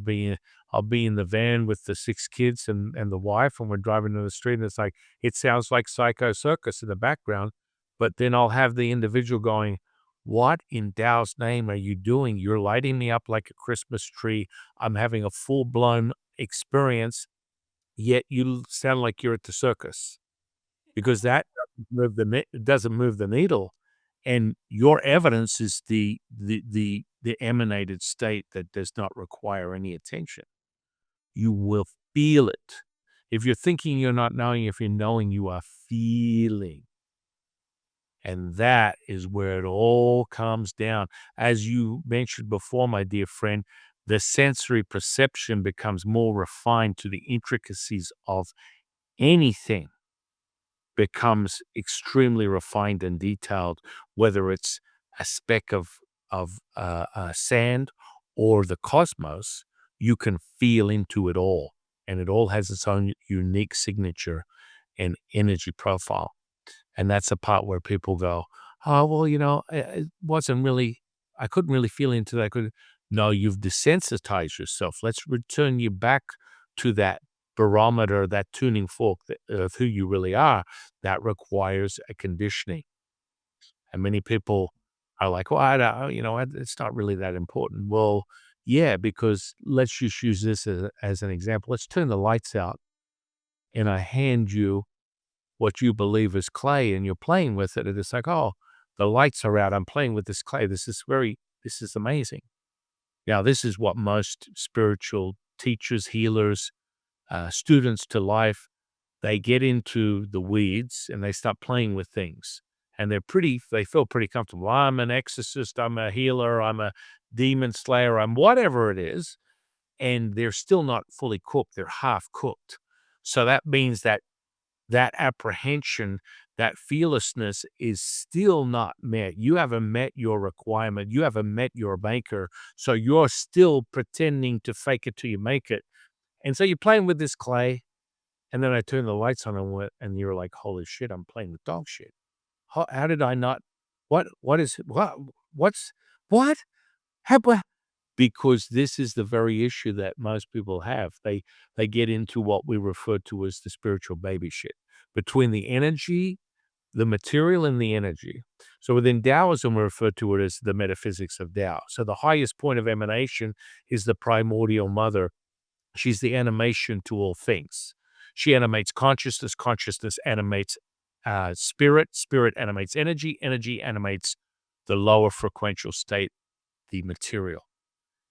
be in the van with the 6 kids and the wife, and we're driving down the street, and it's like, it sounds like Psycho Circus in the background, but then I'll have the individual going, "What in Tao's name are you doing? You're lighting me up like a Christmas tree. I'm having a full-blown experience, yet you sound like you're at the circus." Because that doesn't move the needle, and your evidence is the emanated state that does not require any attention. You will feel it. If you're thinking you're not knowing, if you're knowing, you are feeling. And that is where it all comes down. As you mentioned before, my dear friend, the sensory perception becomes more refined to the intricacies of anything becomes extremely refined and detailed, whether it's a speck of sand or the cosmos. You can feel into it all, and it all has its own unique signature and energy profile. And that's the part where people go, "Oh, well, it wasn't really. I couldn't really feel into that." No, you've desensitized yourself. Let's return you back to that barometer, that tuning fork of who you really are. That requires a conditioning. And many people are like, "Well, I don't, it's not really that important." Well, yeah, because let's just use this as an example. Let's turn the lights out, and I hand you what you believe is clay, and you're playing with it. And it's like, "Oh, the lights are out. I'm playing with this clay. This is amazing." Now, this is what most spiritual teachers, healers, students to life, they get into the weeds and they start playing with things. And they feel pretty comfortable. I'm an exorcist, I'm a healer, I'm a demon slayer, I'm whatever it is. And they're still not fully cooked. They're half cooked. So that means that apprehension, that fearlessness is still not met. You haven't met your requirement. You haven't met your maker. So you're still pretending to fake it till you make it. And so you're playing with this clay. And then I turn the lights on and you're like, "Holy shit, I'm playing with dog shit. How did I not? What's, what? How, because this is the very issue that most people have. They get into what we refer to as the spiritual baby shit between the energy, the material, and the energy. So within Taoism, we refer to it as the metaphysics of Tao. So the highest point of emanation is the primordial mother, She's the animation to all things. She animates consciousness. Consciousness animates spirit. Spirit animates energy. Energy animates the lower frequential state, the material.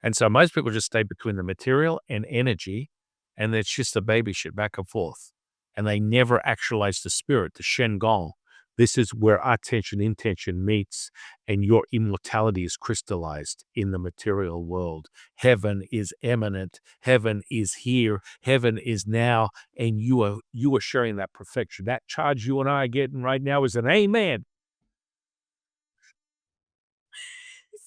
And so most people just stay between the material and energy, and it's just a baby shit back and forth. And they never actualize the spirit, the Shen Gong. This is where attention intention meets, and your immortality is crystallized in the material world. Heaven is imminent. Heaven is here. Heaven is now, and you are sharing that perfection. That charge you and I are getting right now is an amen.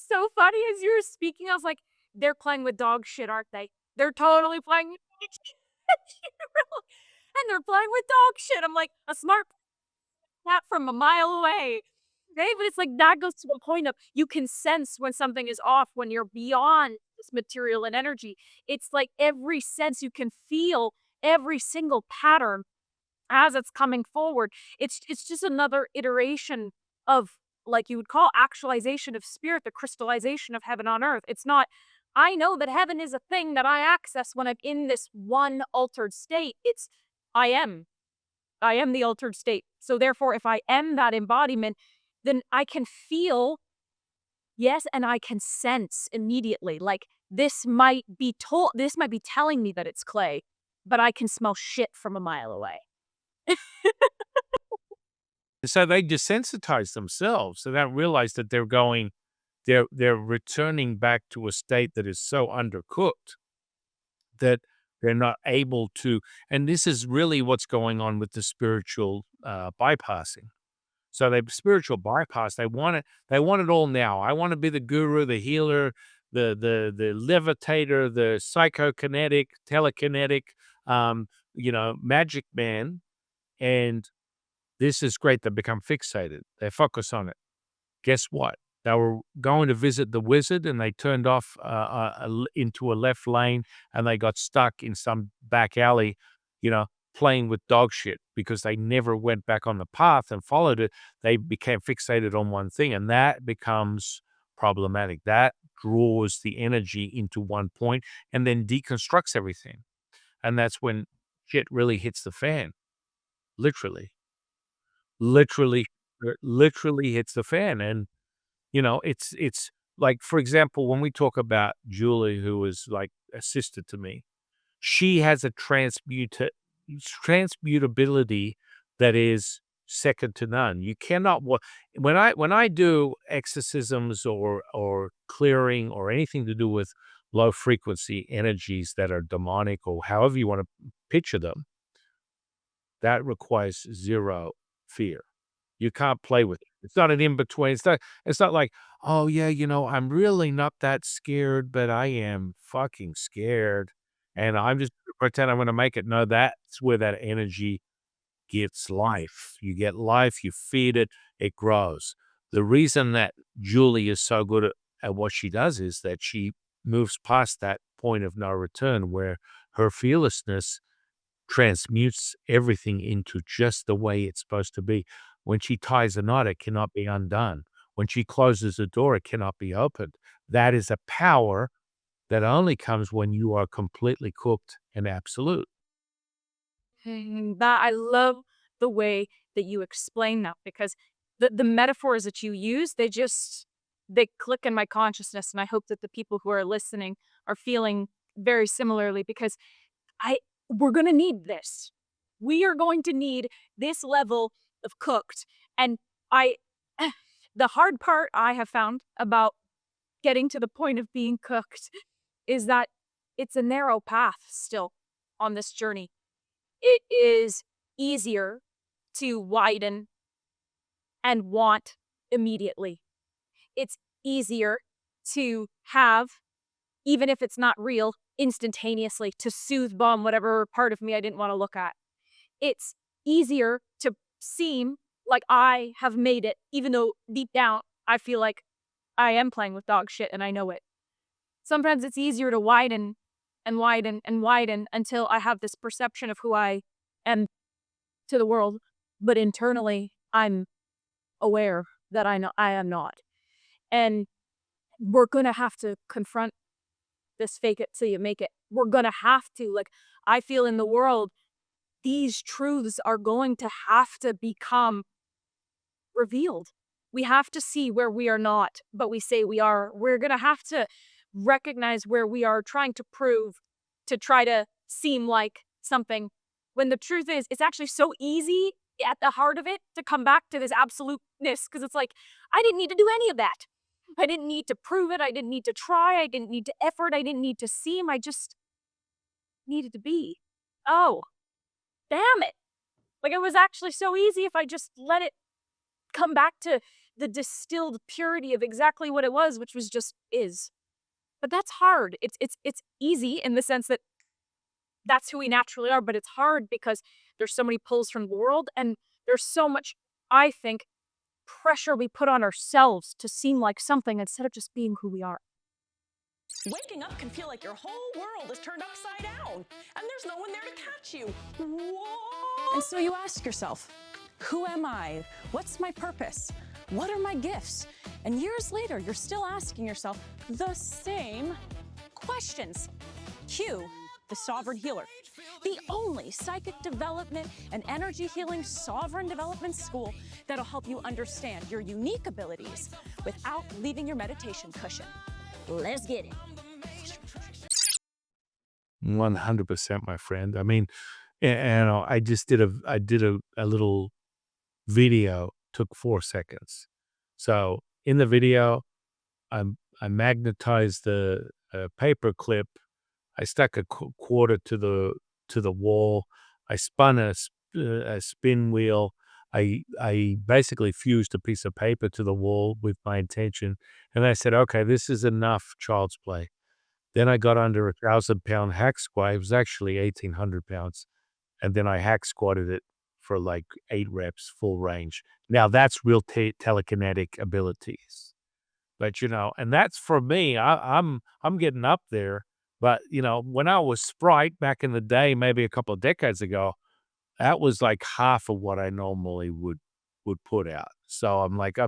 So funny as you were speaking, I was like, they're playing with dog shit, aren't they? They're totally playing with dog shit. And they're playing with dog shit. I'm like, a smart cat from a mile away. Okay, but it's like that goes to the point of you can sense when something is off when you're beyond this material and energy. It's like every sense you can feel every single pattern as it's coming forward. It's just another iteration of, like you would call, actualization of spirit, the crystallization of heaven on earth. It's not, I know that heaven is a thing that I access when I'm in this one altered state. It's I am. I am the altered state. So therefore, if I am that embodiment, then I can feel, yes, and I can sense immediately. Like this might be telling me that it's clay, but I can smell shit from a mile away. So they desensitize themselves. So they don't realize that they're returning back to a state that is so undercooked that they're not able to. And this is really what's going on with the spiritual bypassing. So they spiritual bypass. They want it all now. I want to be the guru, the healer, the levitator, the psychokinetic, telekinetic, magic man. And this is great. They become fixated. They focus on it. Guess what? They were going to visit the wizard, and they turned off into a left lane, and they got stuck in some back alley, you know, playing with dog shit because they never went back on the path and followed it. They became fixated on one thing, and that becomes problematic. That draws the energy into one point and then deconstructs everything. And that's when shit really hits the fan, literally, literally, literally hits the fan. And it's like, for example, when we talk about Julie, who was like a sister to me, she has a transmutability that is second to none. You cannot when I do exorcisms or clearing or anything to do with low frequency energies that are demonic or however you want to picture them, that requires zero fear. You can't play with it. It's not an in between. It's not like, "Oh, yeah, I'm really not that scared, but I am fucking scared, and I'm just gonna pretend I'm gonna make it." No, that's where that energy gets life. You get life, you feed it, it grows. The reason that Julie is so good at what she does is that she moves past that point of no return where her fearlessness transmutes everything into just the way it's supposed to be. When she ties a knot, it cannot be undone. When she closes a door, it cannot be opened. That is a power that only comes when you are completely cooked and absolute. That I love the way that you explain that, because the metaphors that you use, they click in my consciousness, and I hope that the people who are listening are feeling very similarly, because I we're gonna need this. We are going to need this level of cooked. And I the hard part I have found about getting to the point of being cooked is that it's a narrow path still on this journey. It is easier to widen and want immediately. It's easier to have, even if it's not real, instantaneously, to soothe bomb whatever part of me I didn't want to look at. It's easier to seem like I have made it, even though deep down I feel like I am playing with dog shit and I know it. Sometimes it's easier to widen and widen and widen until I have this perception of who I am to the world, but internally I'm aware that I know I am not. And we're going to have to confront this fake it till you make it. We're gonna have to. Like, I feel in the world, these truths are going to have to become revealed. We have to see where we are not, but we say we are. We're gonna have to recognize where we are trying to prove to try to seem like something, when the truth is, it's actually so easy at the heart of it to come back to this absoluteness, because it's like, I didn't need to do any of that. I didn't need to prove it. I didn't need to try. I didn't need to effort. I didn't need to seem. I just needed to be. Oh, damn it. Like, it was actually so easy if I just let it come back to the distilled purity of exactly what it was, which was just is. But that's hard. It's easy in the sense that that's who we naturally are, but it's hard because there's so many pulls from the world, and there's so much, I think, pressure we put on ourselves to seem like something instead of just being who we are. Waking up can feel like your whole world is turned upside down, and there's no one there to catch you. Whoa! And so you ask yourself, who am I? What's my purpose? What are my gifts? And years later, you're still asking yourself the same questions. Q, the sovereign healer, the only psychic development and energy healing sovereign development school that'll help you understand your unique abilities without leaving your meditation cushion. Let's get it. 100%, my friend. I mean, and I just did a little video, took 4 seconds. So in the video, I magnetized the paper clip. I stuck a quarter to the wall. I spun a spin wheel. I basically fused a piece of paper to the wall with my intention, and I said, "Okay, this is enough child's play." Then I got under a 1,000-pound hack squat. It was actually 1,800 pounds, and then I hack squatted it for like 8 reps, full range. Now that's real telekinetic abilities. But, and that's for me. I'm getting up there. But, when I was Sprite back in the day, maybe a couple of decades ago, that was like half of what I normally would put out. So I'm like, I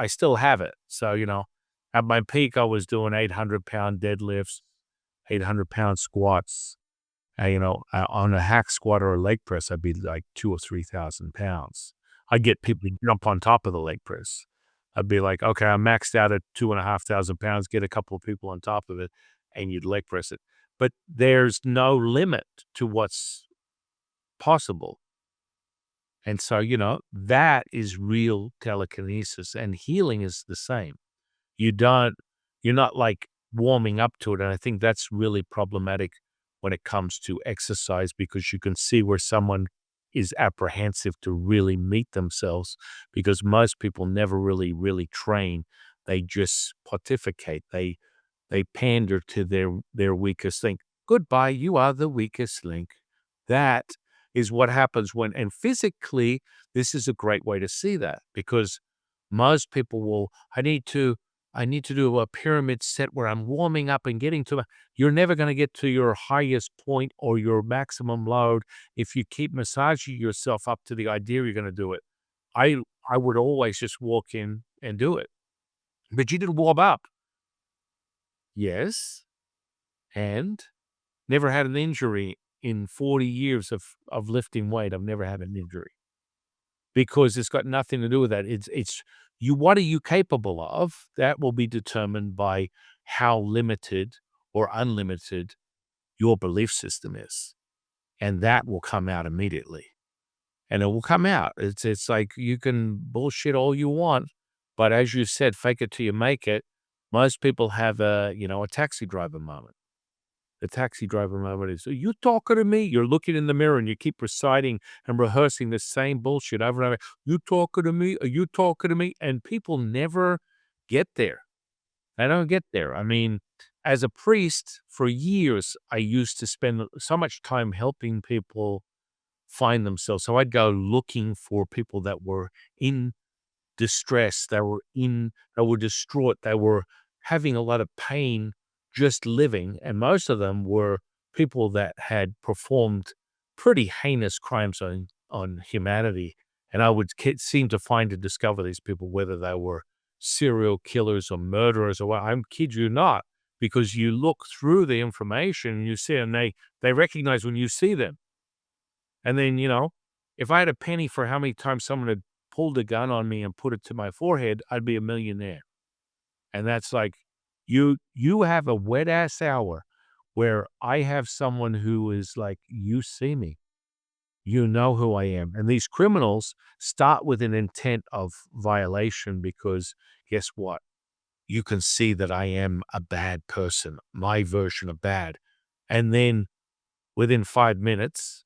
still have it. So, at my peak, I was doing 800-pound deadlifts, 800-pound squats. On a hack squat or a leg press, I'd be like 2,000 or 3,000 pounds. I'd get people to jump on top of the leg press. I'd be like, okay, I'm maxed out at 2,500 pounds, get a couple of people on top of it, and you'd leg press it. But there's no limit to what's possible. And so, that is real telekinesis, and healing is the same. You're not like warming up to it. And I think that's really problematic when it comes to exercise, because you can see where someone is apprehensive to really meet themselves, because most people never really train. They just pontificate. They pander to their weakest link. Goodbye, you are the weakest link. That is what happens and physically, this is a great way to see that, because most people will, I need to do a pyramid set where I'm warming up and getting to, you're never going to get to your highest point or your maximum load if you keep massaging yourself up to the idea you're going to do it. I would always just walk in and do it. But you didn't warm up. Yes. And never had an injury in 40 years of lifting weight. I've never had an injury, because it's got nothing to do with that. It's you. What are you capable of? That will be determined by how limited or unlimited your belief system is. And that will come out immediately. And it will come out. It's like, you can bullshit all you want, but as you said, fake it till you make it. Most people have a taxi driver moment. The taxi driver moment is, are you talking to me? You're looking in the mirror and you keep reciting and rehearsing the same bullshit over and over. You talking to me? Are you talking to me? And people never get there. They don't get there. I mean, as a priest for years, I used to spend so much time helping people find themselves. So I'd go looking for people that were in distress, that were distraught, that were having a lot of pain just living. And most of them were people that had performed pretty heinous crimes on humanity. And I would seem to find and discover these people, whether they were serial killers or murderers or what. I kid you not, because you look through the information and you see, and they recognize when you see them. And then, if I had a penny for how many times someone had pulled a gun on me and put it to my forehead, I'd be a millionaire. And that's like, you have a wet ass hour where I have someone who is like, you see me, you know who I am. And these criminals start with an intent of violation because guess what? You can see that I am a bad person, my version of bad. And then within 5 minutes,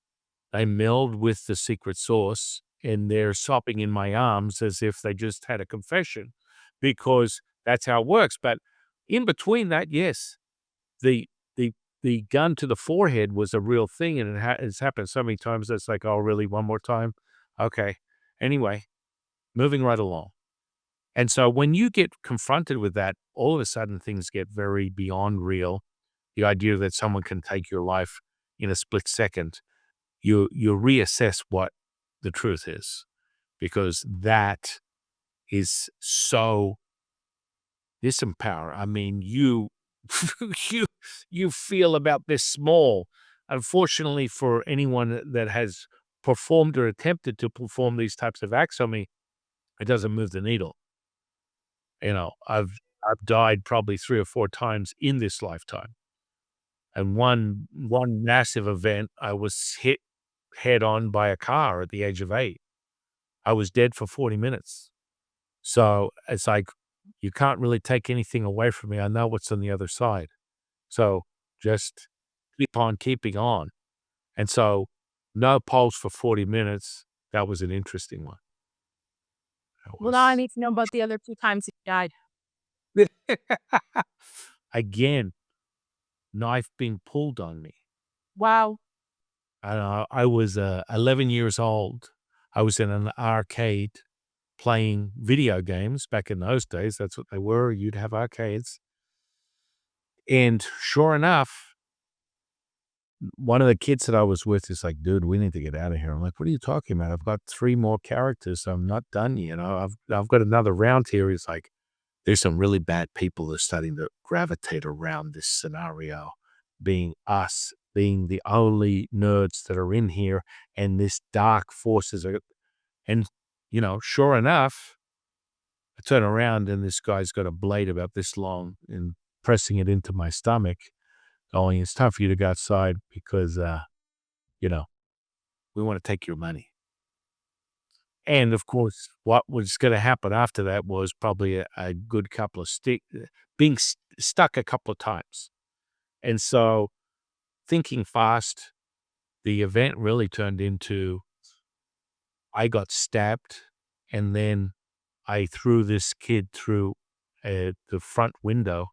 they meld with the secret source and they're sopping in my arms as if they just had a confession because that's how it works. But in between that, yes, the the the gun to the forehead was a real thing, and it's happened so many times that it's like, "Oh, really? One more time? Okay." Anyway, moving right along. And so when you get confronted with that, all of a sudden things get very beyond real. The idea that someone can take your life in a split second, you reassess what the truth is, because that is so disempower. I mean, you you you feel about this small. Unfortunately, for anyone that has performed or attempted to perform these types of acts on me, it doesn't move the needle. I've died probably 3 or 4 times in this lifetime. And one massive event, I was hit head on by a car at the age of 8. I was dead for 40 minutes. So it's like, you can't really take anything away from me. I know what's on the other side. So just keep on keeping on. And so no pulse for 40 minutes. That was an interesting one. That Well, now I was need to know about the other 2 times you died. again, knife being pulled on me. Wow. I was 11 years old. I was in an arcade playing video games back in those days. That's what they were. You'd have arcades. And sure enough, one of the kids that I was with is like, dude, we need to get out of here. I'm like, what are you talking about? I've got 3 more characters. I'm not done. I've got another round here. He's like, there's some really bad people that are starting to gravitate around this scenario, being us, being the only nerds that are in here, and this dark forces are, and sure enough, I turn around and this guy's got a blade about this long and pressing it into my stomach, going, it's time for you to go outside because, you know, we want to take your money. And of course, what was going to happen after that was probably a good couple of being stuck a couple of times. And so thinking fast, the event really turned into, I got stabbed and then I threw this kid through the front window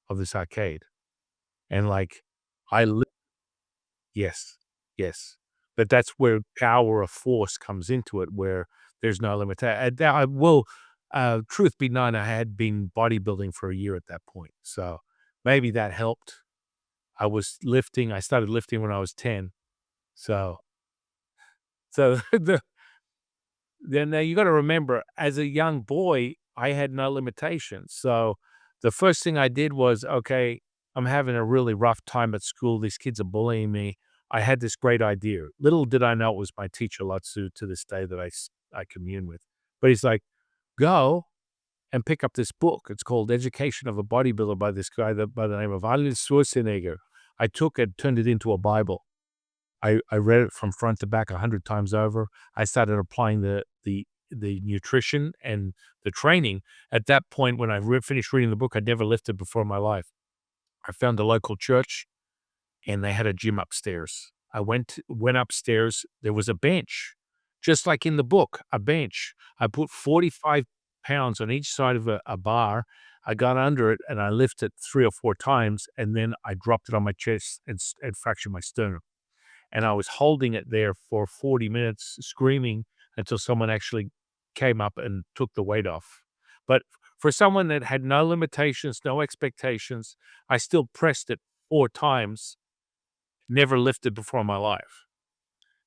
of this arcade. And like, I yes, yes. But that's where power of force comes into it, where there's no limit. I will, truth be known, I had been bodybuilding for a year at that point. So maybe that helped. I started lifting when I was 10. So, so then you got to remember, as a young boy, I had no limitations. So the first thing I did was, okay, I'm having a really rough time at school. These kids are bullying me. I had this great idea. Little did I know it was my teacher, Lotsu, to this day that I commune with. But he's like, go and pick up this book. It's called Education of a Bodybuilder by this guy by the name of Arnold Schwarzenegger. I took it, turned it into a Bible. I read it from front to back 100 times over. I started applying the nutrition and the training. At that point, when I finished reading the book, I'd never lifted before in my life. I found a local church, and they had a gym upstairs. I went upstairs. There was a bench, just like in the book, a bench. I put 45 pounds on each side of a bar. I got under it, and I lifted 3 or 4 times, and then I dropped it on my chest and fractured my sternum. And I was holding it there for 40 minutes, screaming until someone actually came up and took the weight off. But for someone that had no limitations, no expectations, I still pressed it 4 times, never lifted before in my life.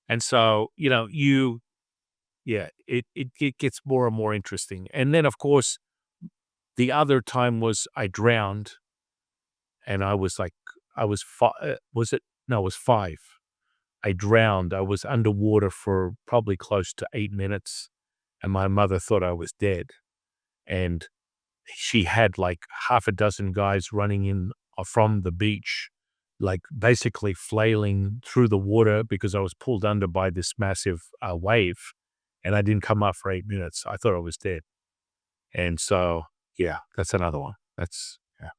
And so, it gets more and more interesting. And then, of course, the other time was I drowned. and I was like, I was was it? No, it was 5. I drowned. I was underwater for probably close to 8 minutes, and my mother thought I was dead. And she had like half a dozen guys running in from the beach, like basically flailing through the water because I was pulled under by this massive wave, and I didn't come up for 8 minutes. I thought I was dead. And so, yeah, that's another one. That's, yeah.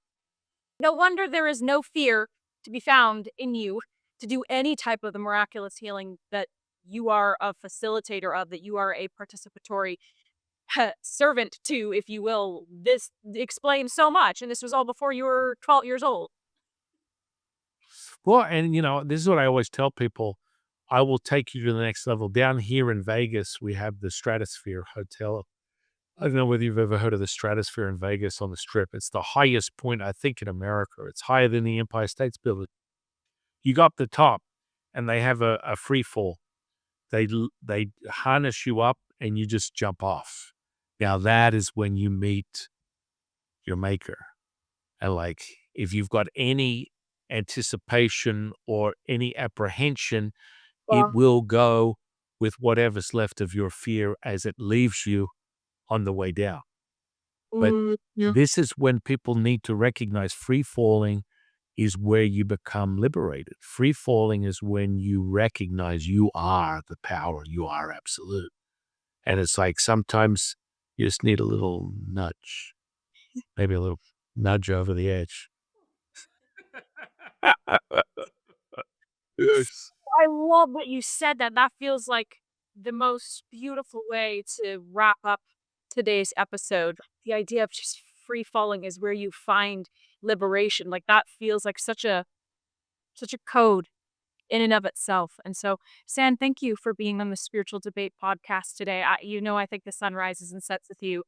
No wonder there is no fear to be found in you to do any type of the miraculous healing that you are a facilitator of, that you are a participatory servant to, if you will. This explains so much, and this was all before you were 12 years old. Well, and this is what I always tell people. I will take you to the next level. Down here in Vegas, we have the Stratosphere Hotel. I don't know whether you've ever heard of the Stratosphere in Vegas on the Strip. It's the highest point, I think, in America. It's higher than the Empire State Building. You go up the top, and they have a free fall. They harness you up, and you just jump off. Now, that is when you meet your maker. And like, if you've got any anticipation or any apprehension, Yeah. it will go with whatever's left of your fear as it leaves you on the way down. But this is when people need to recognize free falling is where you become liberated. Free falling is when you recognize you are the power, you are absolute. And it's like sometimes you just need a little nudge, maybe a little nudge over the edge. Yes. I love that you said that. That feels like the most beautiful way to wrap up today's episode. The idea of just free falling is where you find liberation. Like, that feels like such a code in and of itself. And so, San, thank you for being on the Spiritual Debate podcast today. I think the sun rises and sets with you.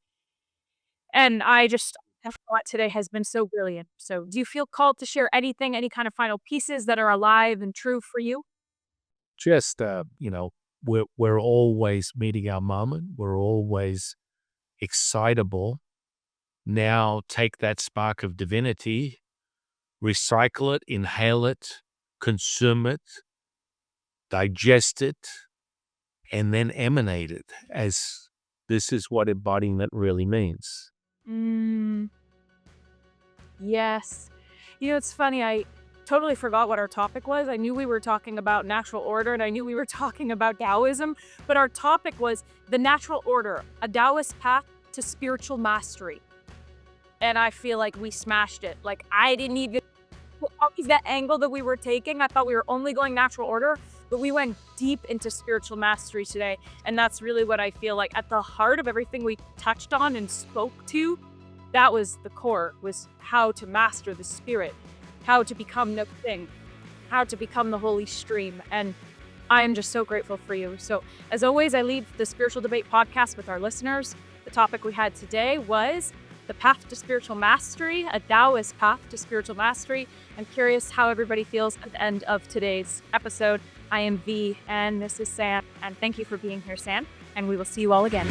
And I thought today has been so brilliant. So do you feel called to share anything, any kind of final pieces that are alive and true for you? Just, we're always meeting our moment. We're always excitable. Now take that spark of divinity, recycle it, inhale it, consume it, digest it, and then emanate it, as this is what embodiment really means. Yes. It's funny. I totally forgot what our topic was. I knew we were talking about natural order, and I knew we were talking about Taoism, but our topic was the natural order, a Taoist path to spiritual mastery. And I feel like we smashed it. Like, I didn't even always that angle that we were taking. I thought we were only going natural order, but we went deep into spiritual mastery today. And that's really what I feel like at the heart of everything we touched on and spoke to. That was the core, was how to master the spirit, how to become the thing, how to become the holy stream. And I am just so grateful for you. So as always, I leave the Spiritual Debate podcast with our listeners. The topic we had today was the path to spiritual mastery, a Taoist path to spiritual mastery. I'm curious how everybody feels at the end of today's episode. I am V, and this is Sam. And thank you for being here, Sam. And we will see you all again.